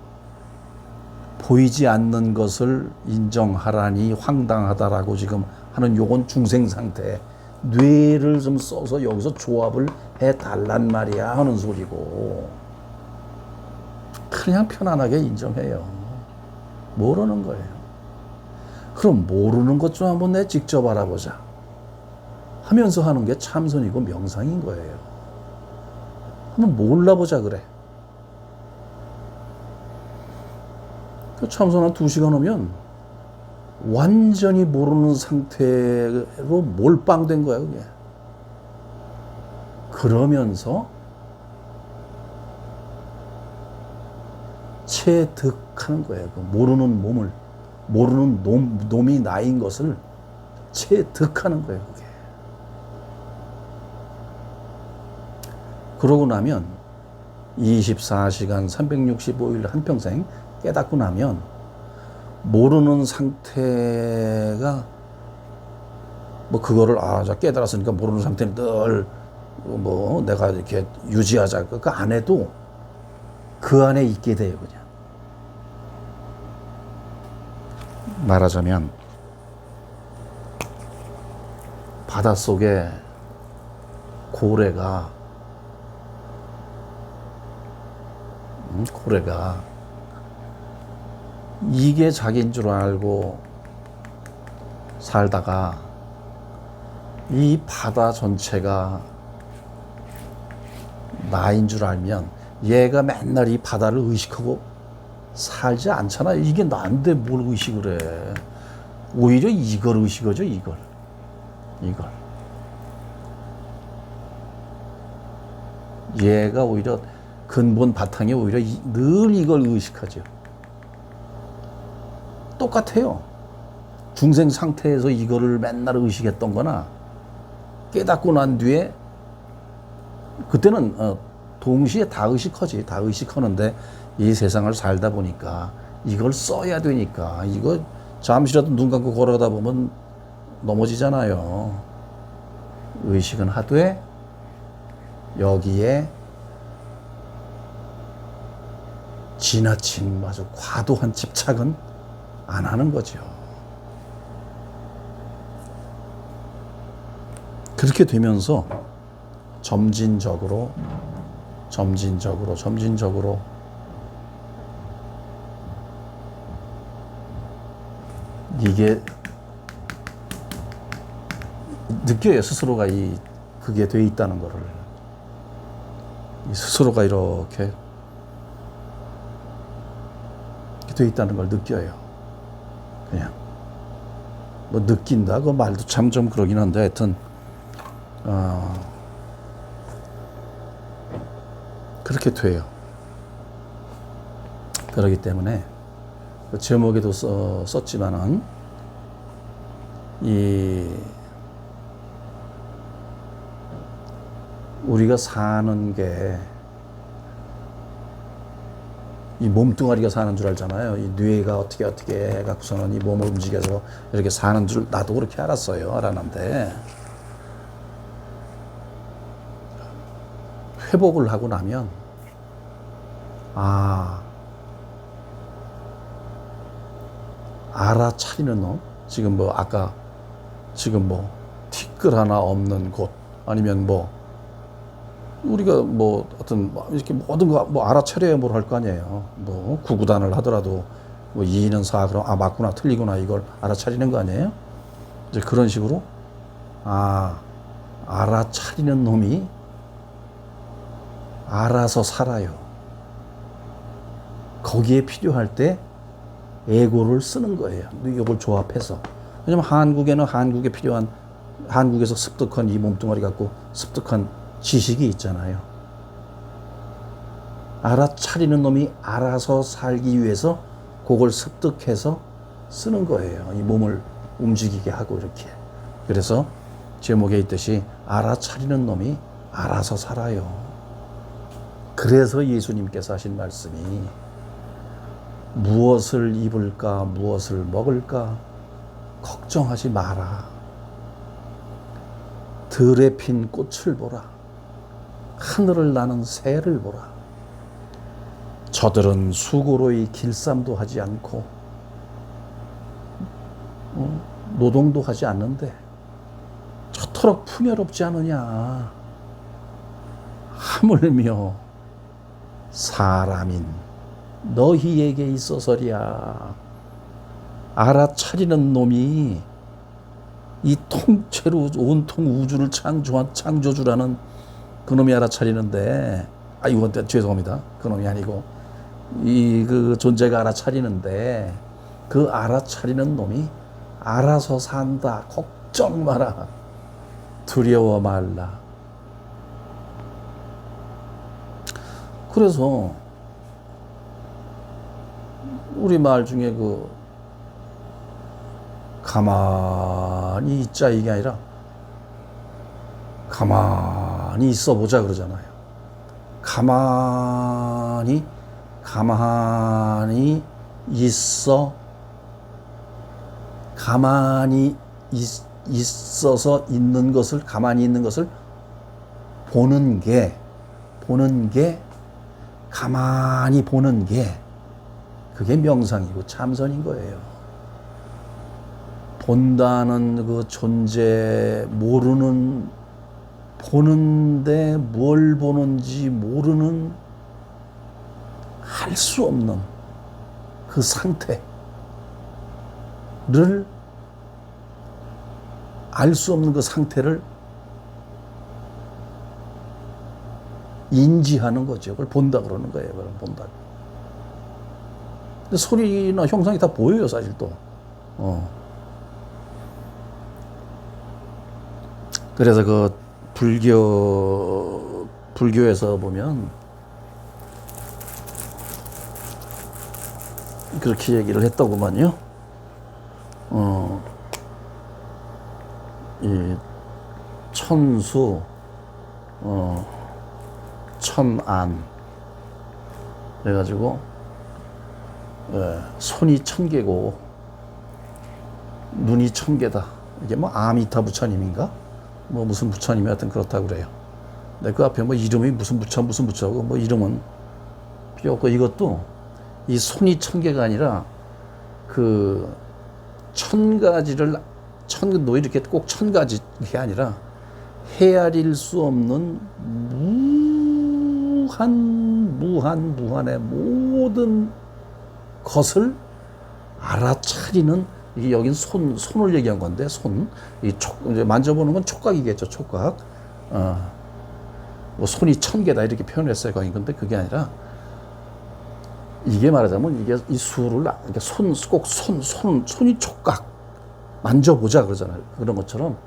보이지 않는 것을 인정하라니 황당하다라고 지금 하는 요건 중생 상태. 뇌를 좀 써서 여기서 조합을 해달란 말이야 하는 소리고. 그냥 편안하게 인정해요. 모르는 거예요. 그럼 모르는 것 좀 한번 내 직접 알아보자 하면서 하는 게 참선이고 명상인 거예요. 한번 몰라보자 그래. 그 참선 한 2시간 하면 완전히 모르는 상태로 몰빵된 거야, 그게. 그러면서 체득하는 거예요. 그 모르는 놈이 나인 것을 체득하는 거예요, 그게. 그러고 나면 24시간 365일 한평생 깨닫고 나면 모르는 상태가 뭐 그거를 자 깨달았으니까 모르는 상태는 늘 뭐 내가 이렇게 유지하자 그 안 해도 그 안에 있게 돼요. 그냥 말하자면 바닷속에 고래가 이게 자기인 줄 알고 살다가 이 바다 전체가 나인 줄 알면 얘가 맨날 이 바다를 의식하고 살지 않잖아. 이게 나인데 뭘 의식을 해. 오히려 이걸 의식하죠. 이걸. 얘가 오히려 근본 바탕에 오히려 늘 이걸 의식하죠. 똑같아요. 중생 상태에서 이거를 맨날 의식했던 거나 깨닫고 난 뒤에 그때는 동시에 다 의식하지. 다 의식하는데 이 세상을 살다 보니까 이걸 써야 되니까 이거 잠시라도 눈 감고 걸어가다 보면 넘어지잖아요. 의식은 하되 여기에 지나친 과도한 집착은 안 하는 거죠. 그렇게 되면서 점진적으로 이게 느껴요. 스스로가 그게 돼 있다는 거를. 스스로가 이렇게 돼 있다는 걸 느껴요. 그냥 뭐 느낀다 그 말도 참 좀 그러긴 한데 하여튼 그렇게 돼요. 그러기 때문에 그 제목에도 썼지만은 우리가 사는 게 이 몸뚱아리가 사는 줄 알잖아요. 이 뇌가 어떻게 해갖고서는 이 몸을 움직여서 이렇게 사는 줄 나도 그렇게 알았는데 회복을 하고 나면 알아차리는 놈. 지금 뭐 아까 지금 뭐 티끌 하나 없는 곳 아니면 뭐 우리가 뭐 어떤 이렇게 모든 거 뭐 알아차려야 뭘 할 거 아니에요. 뭐 구구단을 하더라도 뭐 2는 4 그럼 맞구나 틀리구나 이걸 알아차리는 거 아니에요. 이제 그런 식으로 알아차리는 놈이 알아서 살아요. 거기에 필요할 때 에고를 쓰는 거예요. 이걸 조합해서. 왜냐면 한국에는 한국에 필요한 한국에서 습득한 이 몸뚱아리 갖고 습득한 지식이 있잖아요. 알아차리는 놈이 알아서 살기 위해서 그걸 습득해서 쓰는 거예요. 이 몸을 움직이게 하고 이렇게. 그래서 제목에 있듯이 알아차리는 놈이 알아서 살아요. 그래서 예수님께서 하신 말씀이 무엇을 입을까 무엇을 먹을까 걱정하지 마라. 들에 핀 꽃을 보라. 하늘을 나는 새를 보라. 저들은 수고로 이 길쌈도 하지 않고 노동도 하지 않는데 저토록 풍요롭지 않으냐. 하물며 사람인 너희에게 있어서랴. 알아차리는 놈이 이 통째로 온통 우주를 창조주라는 그놈이 알아차리는데 이건 죄송합니다. 그놈이 아니고 그 존재가 알아차리는데 그 알아차리는 놈이 알아서 산다. 걱정 마라. 두려워 말라. 그래서 우리 말 중에 가만히 있자 이게 아니라 가만히 있어 보자 그러잖아요. 가만히 있어. 가만히 있어서 가만히 있는 것을 보는 게 가만히 보는 게 그게 명상이고 참선인 거예요. 본다는 그 존재 보는데 뭘 보는지 모르는 할 수 없는 그 상태를 알 수 없는 그 상태를 인지하는 거죠. 그걸 본다 그러는 거예요. 그걸 본다. 근데 소리나 형상이 다 보여요, 사실 또. 그래서 그 불교에서 보면 그렇게 얘기를 했더구만요. 이 천수, 천안 그래가지고 손이 1000개고 눈이 1000개다. 이게 뭐 아미타 부처님인가? 뭐 무슨 부처님이 하여튼 그렇다고 그래요. 근데 그 앞에 뭐 이름이 무슨 부처고 뭐 이름은 필요 없고 이것도 이 손이 1000개가 아니라 그 천 가지를 너 이렇게 꼭 천 가지 게 아니라 헤아릴 수 없는 무한의 모든 것을 알아차리는, 이게 여긴 손을 얘기한 건데, 이제 만져보는 건 촉각이겠죠, 촉각. 뭐 손이 1000개다 이렇게 표현했어요, 거기. 근데 그게 아니라, 이게 말하자면 이게 이 수를 이렇게 손이 촉각, 만져보자 그러잖아요. 그런 것처럼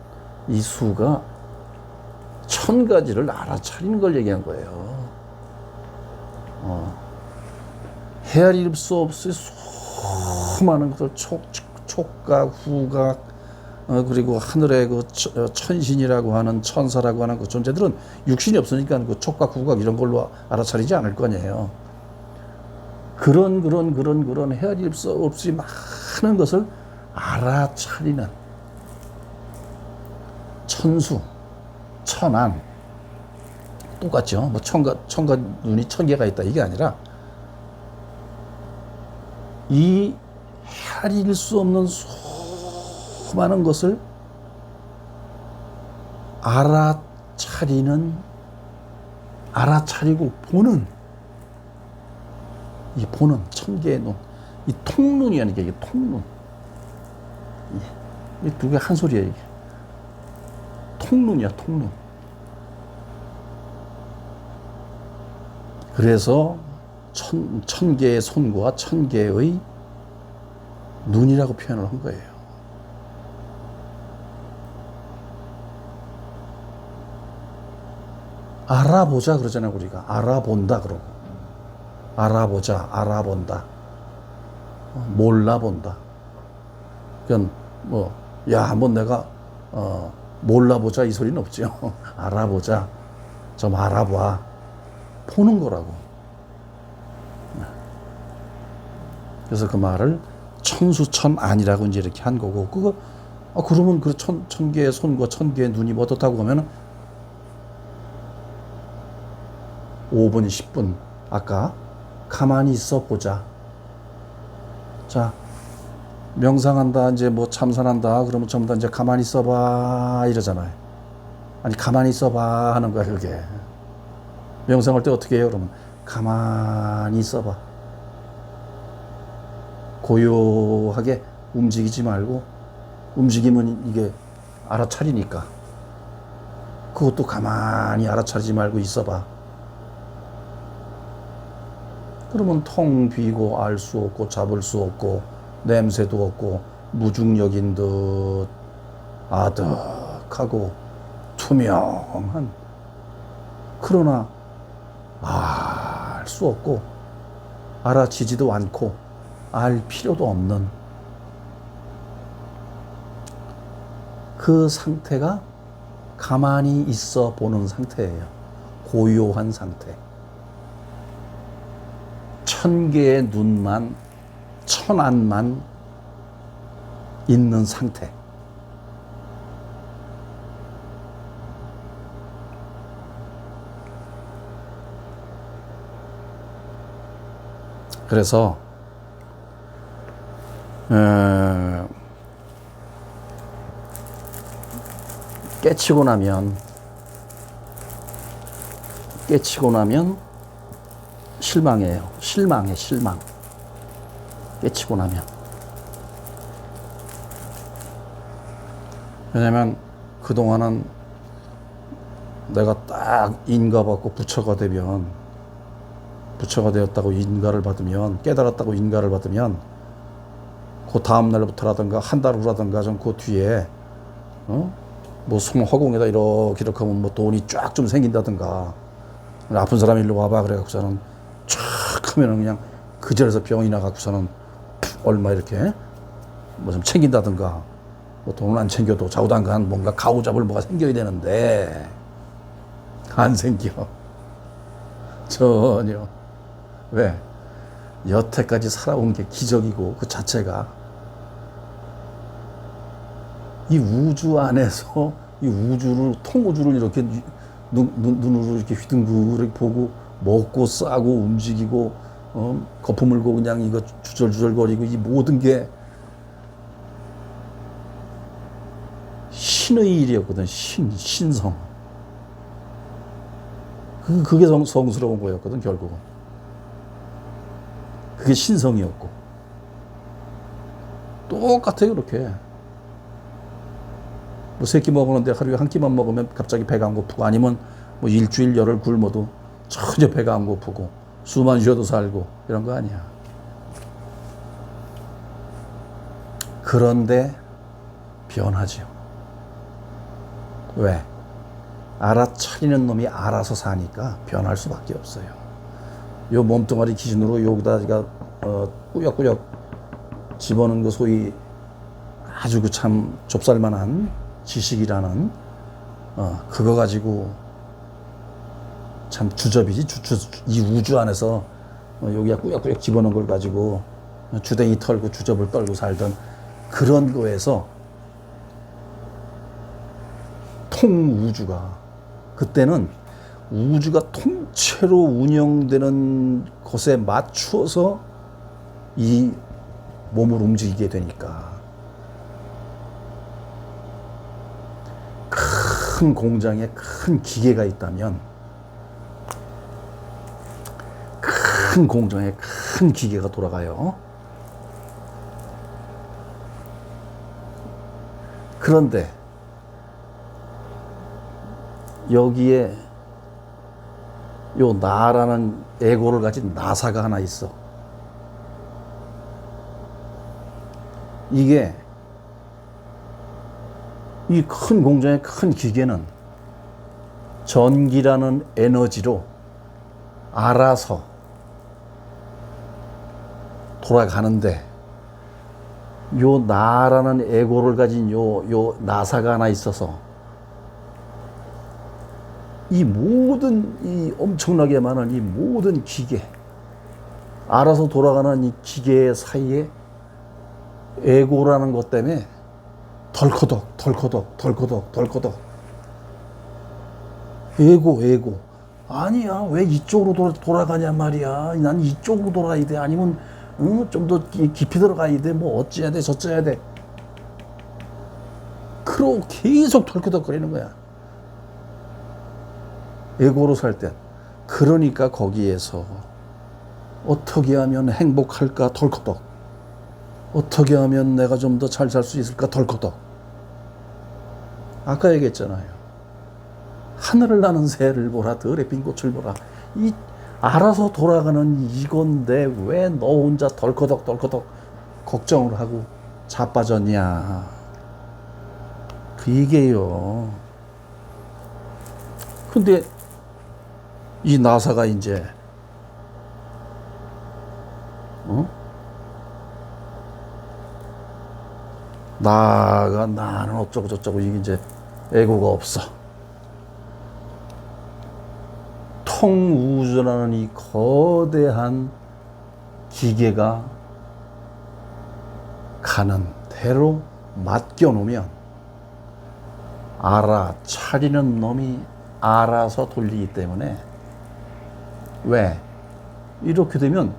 이 수가 1000가지를 알아차리는 걸 얘기한 거예요. 헤아릴 수 없을 수많은 것을 촉각, 후각, 그리고 하늘의 그 천신이라고 하는, 천사라고 하는 그 존재들은 육신이 없으니까 그 촉각, 후각 이런 걸로 알아차리지 않을 거 아니에요. 그런 헤아릴 수 없이 많은 것을 알아차리는 천수, 천안. 똑같죠. 뭐 천가 눈이 1000개가 있다 이게 아니라, 이 헤아릴 수 없는 수많은 것을 알아차리고 보는, 이 보는 1000개의 눈, 이 통눈이라는 게, 이게 통눈. 이 두 개 한 소리야, 이게. 통눈이야, 통눈. 그래서 1000개의 손과 1000개의 눈이라고 표현을 한 거예요. 알아보자 그러잖아요, 우리가. 알아본다 그러고. 알아보자, 알아본다. 몰라본다. 그건 내가 몰라보자 이 소리는 없죠. 알아보자, 좀 알아봐. 보는 거라고. 그래서 그 말을 천수천안이라고 이제 이렇게 한 거고, 그러면 그 1000개의 손과 1000개의 눈이 뭐 어떻다고 하면 5분, 10분, 아까 가만히 있어 보자. 자, 명상한다, 이제 뭐 참선한다, 그러면 전부 다 이제 가만히 있어봐 이러잖아요. 아니, 가만히 있어봐 하는 거야, 그게. 명상할 때 어떻게 해요? 그러면 가만히 있어봐. 고요하게 움직이지 말고, 움직이면 이게 알아차리니까 그것도 가만히 알아차리지 말고 있어봐. 그러면 텅 비고 알 수 없고 잡을 수 없고 냄새도 없고 무중력인 듯 아득하고 투명한, 그러나 알 수 없고 알아지지도 않고 알 필요도 없는 그 상태가 가만히 있어 보는 상태예요. 고요한 상태. 1000개의 눈만, 천안만 있는 상태. 그래서 깨치고 나면 실망해요. 실망. 깨치고 나면. 왜냐면 그동안은 내가 딱 인가받고 부처가 되었다고 인가를 받으면, 깨달았다고 인가를 받으면, 그 다음날부터라든가 한 달 후라든가 좀 그 뒤에 뭐 송화공에다 이렇게 하면 뭐 돈이 쫙 좀 생긴다든가, 아픈 사람이 일로 와봐 그래갖고서는 쫙 하면은 그냥 그 자리에서 병이 나갖고서는 얼마 이렇게 뭐 좀 챙긴다든가, 뭐 돈은 안 챙겨도 좌우당간 뭔가 가오잡을 뭐가 생겨야 되는데 안 생겨. 전혀. 왜? 여태까지 살아온 게 기적이고, 그 자체가 이 우주 안에서 이 우주를, 통우주를 이렇게 눈으로 이렇게 휘둥그레 보고, 먹고 싸고 움직이고 거품 물고 그냥 이거 주절주절거리고 이 모든 게 신의 일이었거든. 신성. 그게 성스러운 거였거든, 결국은. 그게 신성이었고. 똑같아요, 그렇게. 뭐, 세 끼 먹었는데 하루에 한 끼만 먹으면 갑자기 배가 안 고프고, 아니면 뭐 일주일 열흘 굶어도 전혀 배가 안 고프고, 숨만 쉬어도 살고, 이런 거 아니야. 그런데 변하죠. 왜? 알아차리는 놈이 알아서 사니까 변할 수밖에 없어요. 요 몸뚱아리 기준으로 여기다 제가 꾸역꾸역 집어넣은 거 소위 아주 그 참 좁쌀만한 지식이라는 그거 가지고 참 주접이지 이 우주 안에서 여기가 꾸역꾸역 집어넣은 걸 가지고 주댕이 털고 주접을 떨고 살던 그런 거에서 통우주가 그때는 우주가 통째로 운영되는 것에 맞추어서 이 몸을 움직이게 되니까 큰 공장에 큰 기계가 있다면 큰 공장에 큰 기계가 돌아가요. 그런데 여기에 요 나라는 에고를 가진 나사가 하나 있어. 이게 이 큰 공장의 큰 기계는 전기라는 에너지로 알아서 돌아가는데 요 나라는 에고를 가진 요 나사가 하나 있어서 이 모든 이 엄청나게 많은 이 모든 기계 알아서 돌아가는 이 기계 사이에 에고라는 것 때문에 덜커덕 에고 아니야 왜 이쪽으로 돌아가냐 말이야 난 이쪽으로 돌아야 돼 아니면 좀 더 깊이 들어가야 돼 뭐 어찌해야 돼 저찌해야 돼 그러고 계속 덜커덕거리는 거야. 에고로 살 땐. 그러니까 거기에서 어떻게 하면 행복할까 덜커덕. 어떻게 하면 내가 좀 더 잘 살 수 있을까 덜커덕. 아까 얘기했잖아요. 하늘을 나는 새를 보라 들에 핀 꽃을 보라. 이 알아서 돌아가는 이건데 왜 너 혼자 덜커덕 걱정을 하고 자빠졌냐. 그 얘기예요. 근데 이 나사가 이제 나는 어쩌고 저쩌고 이게 이제 에고가 없어. 통우주라는 이 거대한 기계가 가는 대로 맡겨놓으면 알아차리는 놈이 알아서 돌리기 때문에 왜? 이렇게 되면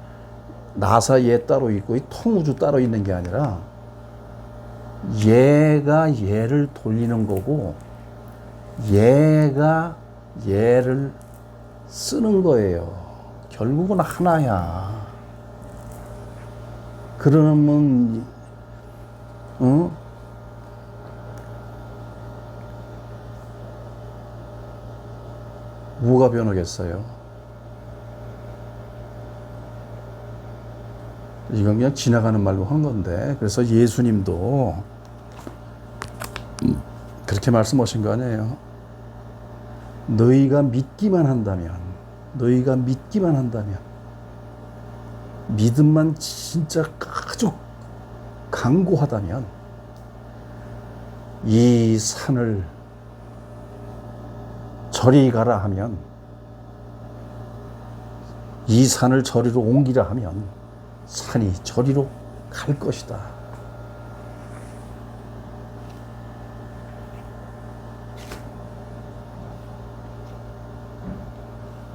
나사 얘 따로 있고 이 통우주 따로 있는 게 아니라 얘가 얘를 돌리는 거고 얘가 얘를 쓰는 거예요. 결국은 하나야. 그러면 뭐가 변하겠어요? 이건 그냥 지나가는 말로 한 건데 그래서 예수님도 그렇게 말씀하신 거 아니에요? 너희가 믿기만 한다면 믿음만 진짜 아주 강고하다면 이 산을 저리 가라 하면 이 산을 저리로 옮기라 하면 산이 저리로 갈 것이다.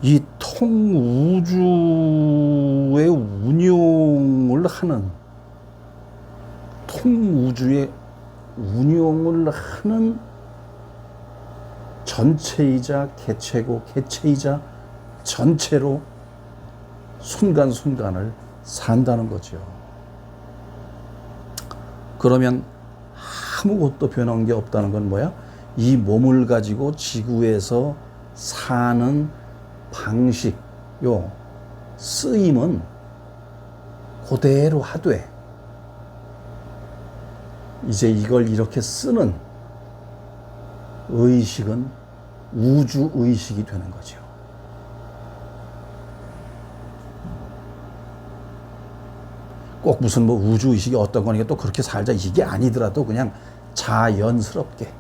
이 통우주의 우주의 운용을 하는, 통우주의 운용을 하는 전체이자 개체고, 개체이자 전체로 순간순간을 산다는 거죠. 그러면 아무것도 변한 게 없다는 건 뭐야? 이 몸을 가지고 지구에서 사는 방식, 요 쓰임은 그대로 하되, 이제 이걸 이렇게 쓰는 의식은 우주 의식이 되는 거죠. 꼭 무슨 뭐 우주 의식이 어떤 거니까 또 그렇게 살자 이게 아니더라도 그냥 자연스럽게.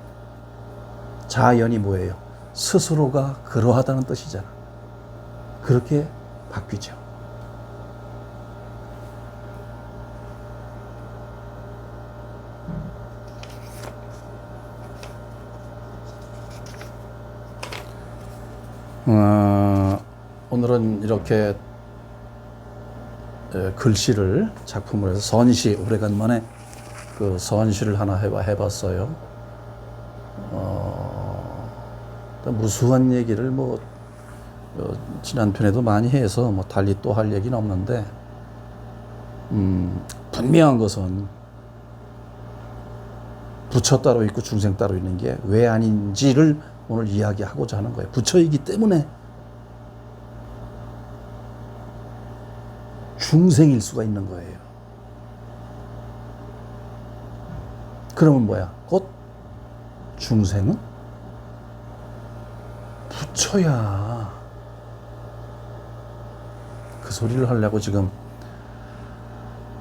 자연이 뭐예요? 스스로가 그러하다는 뜻이잖아. 그렇게 바뀌죠. 오늘은 이렇게 글씨를 작품을 해서 선시, 오래간만에 그 선시를 하나 해봤어요. 무수한 얘기를 뭐 지난 편에도 많이 해서 뭐 달리 또 할 얘기는 없는데, 분명한 것은 부처 따로 있고 중생 따로 있는 게 왜 아닌지를 오늘 이야기하고자 하는 거예요. 부처이기 때문에 중생일 수가 있는 거예요. 그러면 뭐야? 곧 중생은 부처야. 그 소리를 하려고 지금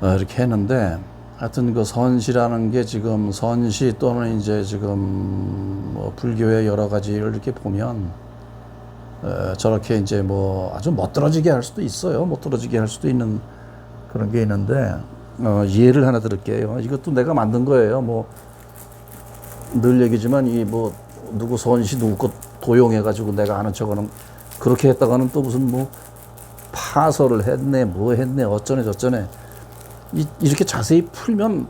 이렇게 했는데, 하여튼 그 선시라는 게 지금 선시 또는 이제 지금 뭐 불교의 여러 가지를 이렇게 보면 저렇게 이제 뭐 아주 멋들어지게 할 수도 있어요. 멋들어지게 할 수도 있는 그런 게 있는데, 예를 하나 들을게요. 이것도 내가 만든 거예요. 뭐 늘 얘기지만 이 뭐 누구 선시 누구 것 도용해가지고 내가 아는 척하는 그렇게 했다가는 또 무슨 뭐 파설을 했네 뭐 했네 어쩌네 저쩌네 이렇게 자세히 풀면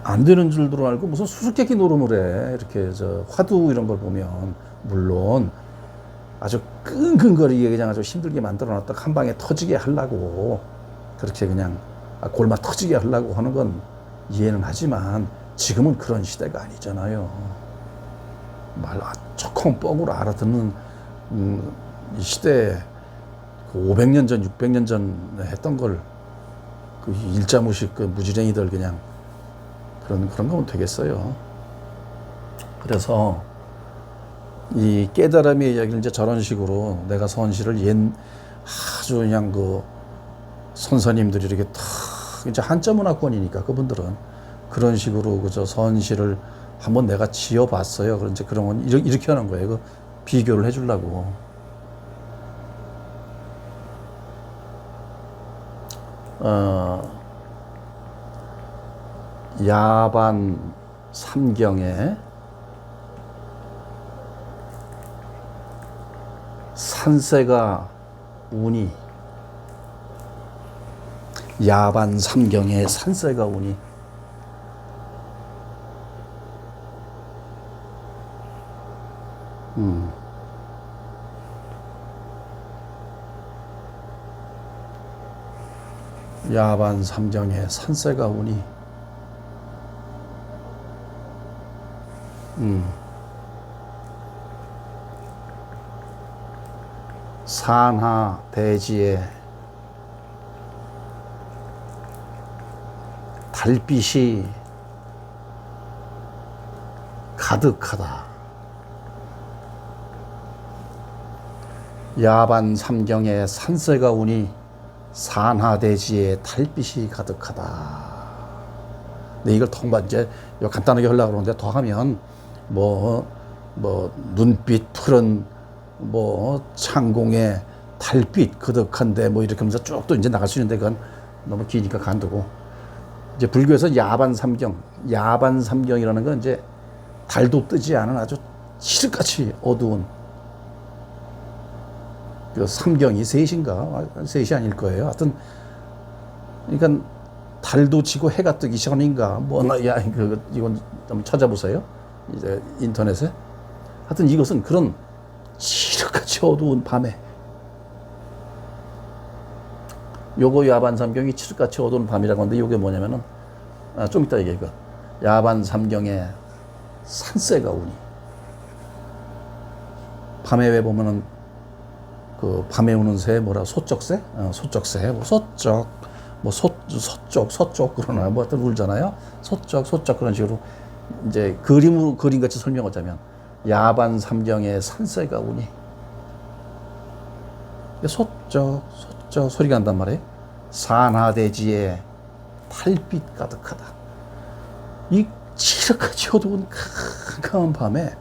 안 되는 줄도 알고 무슨 수수께끼 노름을 해. 이렇게 저 화두 이런 걸 보면 물론 아주 끙끙거리게 그냥 아주 힘들게 만들어놨다 한 방에 터지게 하려고 그렇게 그냥 골마 터지게 하려고 하는 건 이해는 하지만 지금은 그런 시대가 아니잖아요. 말 조금 뻥으로 알아듣는 이 시대에 그 500년 전 600년 전 했던 걸 그 일자무식 그 무지랭이들 그냥 그런 거면 되겠어요. 그래서 이 깨달음의 이야기를 이제 저런 식으로 내가 선시를 아주 그냥 그 선사님들이 이렇게 탁 이제 한자 문화권이니까 그분들은 그런 식으로 그저 선시를 한번 내가 지어봤어요. 그런지 그러면 이렇게 하는 거예요. 그 비교를 해주려고. 야반 삼경에 산세가 우니, 야반 삼경에 산세가 우니, 야반 삼경에 산세가 우니, 산하 대지에 달빛이 가득하다. 야반 삼경에 산세가 우니 산하 대지에 달빛이 가득하다. 근데 이걸 통반 이제 간단하게 하려고 그러는데 더 하면 뭐 눈빛 푸른 뭐 창공에 달빛 그득한데 뭐 이렇게 하면서 쭉 또 이제 나갈 수 있는데 그건 너무 기니까 간두고, 이제 불교에서 야반 삼경이라는 건 이제 달도 뜨지 않은 아주 칠흑같이 어두운 그 삼경이 셋인가? 셋이 아닐 거예요. 하여튼, 그러니까 달도 지고 해가 뜨기 전인가? 이건 좀 찾아보세요. 이제 인터넷에. 하여튼 이것은 그런 칠흑같이 어두운 밤에, 요거 야반삼경이 칠흑같이 어두운 밤이라고 하는데, 요게 뭐냐면은, 좀 이따 얘기할게요. 야반삼경에 산새가 우니. 밤에 왜 보면은 그 밤에 우는 새 뭐라 소쩍새? 소쩍새. 뭐 소쩍, 뭐 서쪽 그러나 뭐 하여튼 울잖아요. 소쩍 그런 식으로 이제 그림 같이 설명하자면 야반 삼경에 산새가 우니. 소쩍 소리가 난단 말이에요. 산하대지에 달빛 가득하다. 이 칠흑같이 어두운 캄캄한 밤에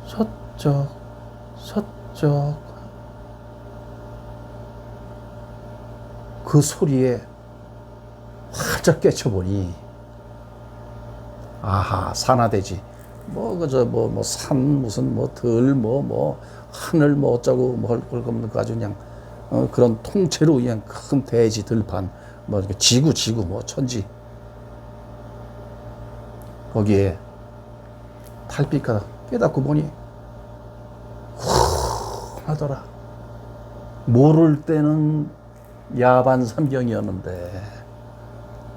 서쩍 그 소리에 활짝 깨쳐보니, 아하, 산하대지. 산, 무슨, 하늘, 어쩌고, 할 걸 없는 거 아주 그냥, 그런 통째로 그냥 큰 대지, 들판, 지구, 천지. 거기에 달빛가 깨닫고 보니, 하더라. 모를 때는 야반 삼경이었는데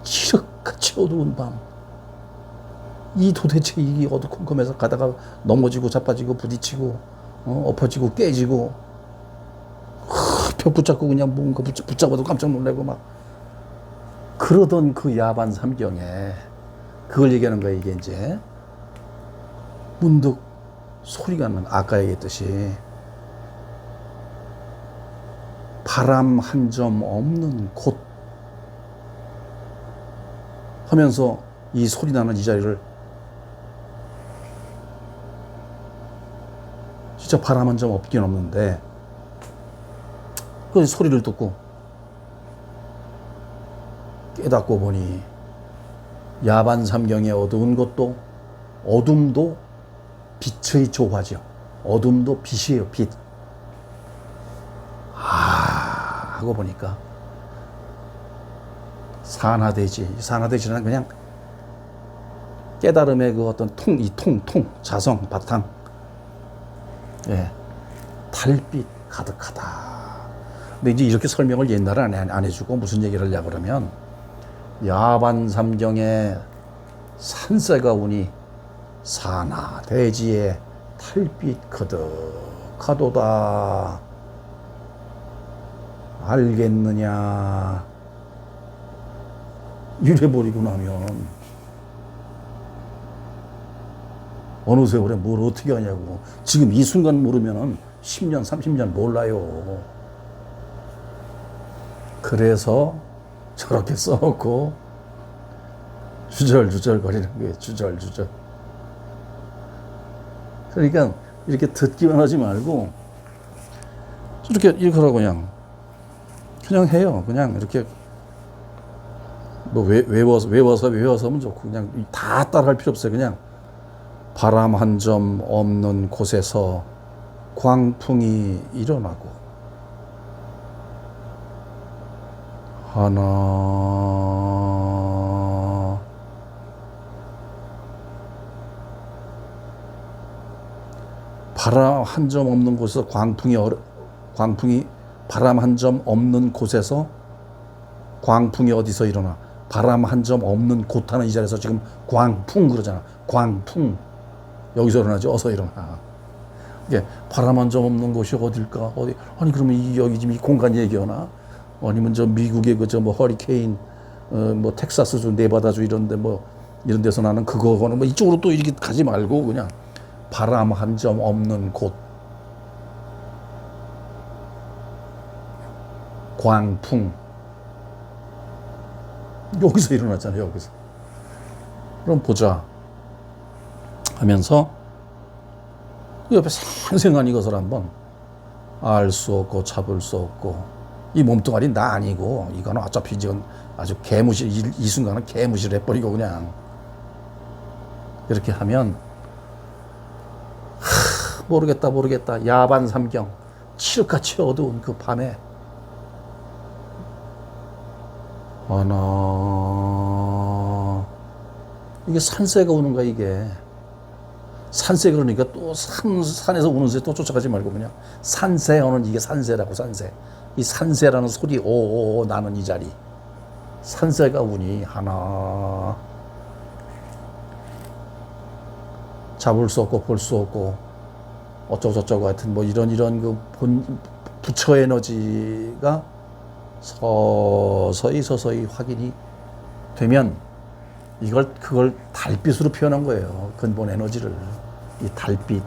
칠흑같이 어두운 밤, 이 도대체 이게 어두컴컴해서 가다가 넘어지고 자빠지고 부딪히고 엎어지고 깨지고 벽 붙잡고 그냥 뭔가 붙잡아도 깜짝 놀라고 막 그러던 그 야반 삼경에 그걸 얘기하는 거야. 이게 이제 문득 소리가 나는, 아까 얘기했듯이 바람 한 점 없는 곳 하면서 이 소리 나는 이 자리를 진짜 바람 한 점 없긴 없는데 그 소리를 듣고 깨닫고 보니 야반 삼경의 어두운 것도 어둠도 빛의 조화죠. 어둠도 빛이에요. 빛. 하고 보니까 산하대지는 그냥 깨달음의 그 어떤 자성 바탕. 예, 달빛 가득하다. 근데 이제 이렇게 설명을 옛날에 안 해주고 무슨 얘기를 하려고 그러면, 야반 삼경에 산새가 우니 산하대지에 달빛 가득하도다. 알겠느냐. 이래버리고 나면 어느 세월에 뭘 어떻게 하냐고. 지금 이 순간 모르면은 10년 30년 몰라요. 그래서 저렇게 써놓고 주절주절 거리는 거예요. 주절주절. 그러니까 이렇게 듣기만 하지 말고 이렇게 하라고 그냥 해요. 그냥 이렇게 외워서 하면 좋고, 그냥 다 따라할 필요 없어요. 그냥 바람 한 점 없는 곳에서 광풍이 일어나고, 하나, 바람 한 점 없는 곳에서 광풍이 바람 한 점 없는 곳에서 광풍이 어디서 일어나? 바람 한 점 없는 곳 하는 이 자리에서 지금 광풍 그러잖아. 광풍. 여기서 일어나지. 어서 일어나. 이게 바람 한 점 없는 곳이 어딜까? 어디? 아니 그러면 여기 지금 이 공간 얘기하나? 아니면 저 미국의 허리케인, 텍사스주, 네바다주 이런데 이런 데서 나는 그거는 이쪽으로 또 이렇게 가지 말고 그냥 바람 한 점 없는 곳. 광풍. 여기서 일어났잖아요. 여기서. 그럼 보자 하면서 옆에 생생한 이것을 한번 알 수 없고 잡을 수 없고, 이 몸뚱아리 나 아니고 이거는 어차피 지금 아주 개무시, 이 순간은 개무시를 해버리고 그냥 이렇게 하면 모르겠다. 야반 삼경. 칠흑같이 어두운 그 밤에 하나 이게 산새가 우는 거야 이게. 산새 그러니까 또 산에서 우는 새 또 쫓아가지 말고 그냥 산새 하는 이게 산새라고 산새. 이 산새라는 소리 오오오 나는 이 자리. 산새가 우니 하나 잡을 수 없고 볼 수 없고 어쩌고 저쩌고 하여튼 뭐 이런 그 부처 에너지가 서서히 확인이 되면 그걸 달빛으로 표현한 거예요. 근본 에너지를. 이 달빛.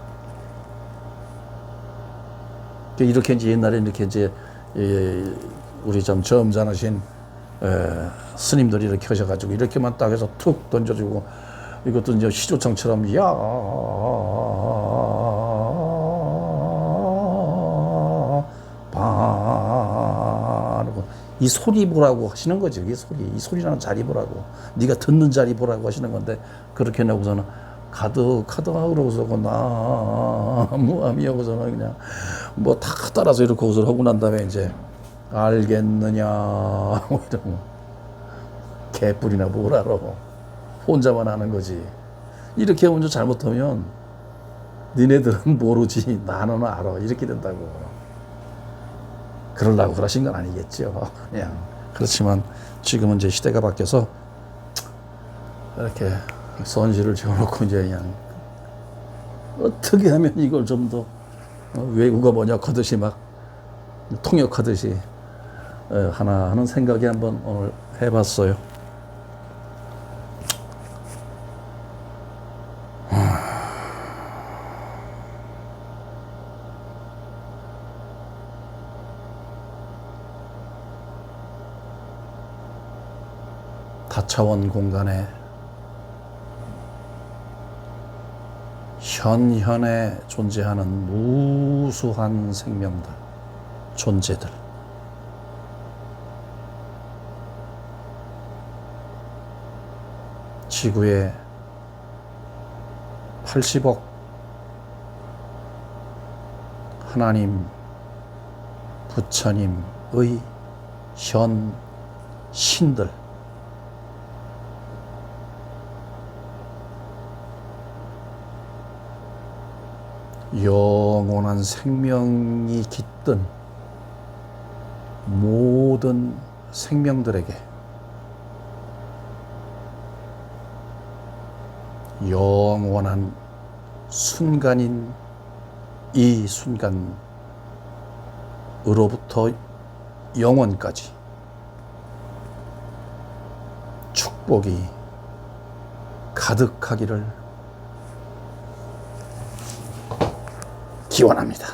이렇게 이제 옛날에 이렇게 이제 우리 좀 점잖으신 스님들이 이렇게 하셔가지고 이렇게만 딱 해서 툭 던져주고 이것도 이제 시조창처럼 이 소리 보라고 하시는 거죠. 이 소리라는 자리 보라고. 네가 듣는 자리 보라고 하시는 건데 그렇게 해놓고서는 가득하다고 그러고서 나무함이 하고서는 그냥 뭐 다 따라서 이렇게 하고서 하고 난 다음에 이제 알겠느냐 뭐 이러면 개뿔이나 뭘 알아. 혼자만 아는 거지. 이렇게 먼저 잘못하면 니네들은 모르지 나는 알아. 이렇게 된다고. 그러려고 그러신 건 아니겠죠. 그냥 그렇지만 지금은 이제 시대가 바뀌어서 이렇게 선실을 지어놓고 이제 그냥 어떻게 하면 이걸 좀 더 외국어 번역하듯이 막 통역하듯이 하나 하는 생각이 한번 오늘 해봤어요. 다차원 공간에 현현에 존재하는 무수한 생명들, 존재들. 지구에 80억 하나님, 부처님의 현 신들, 영원한 생명이 깃든 모든 생명들에게 영원한 순간인 이 순간으로부터 영원까지 축복이 가득하기를 기원합니다.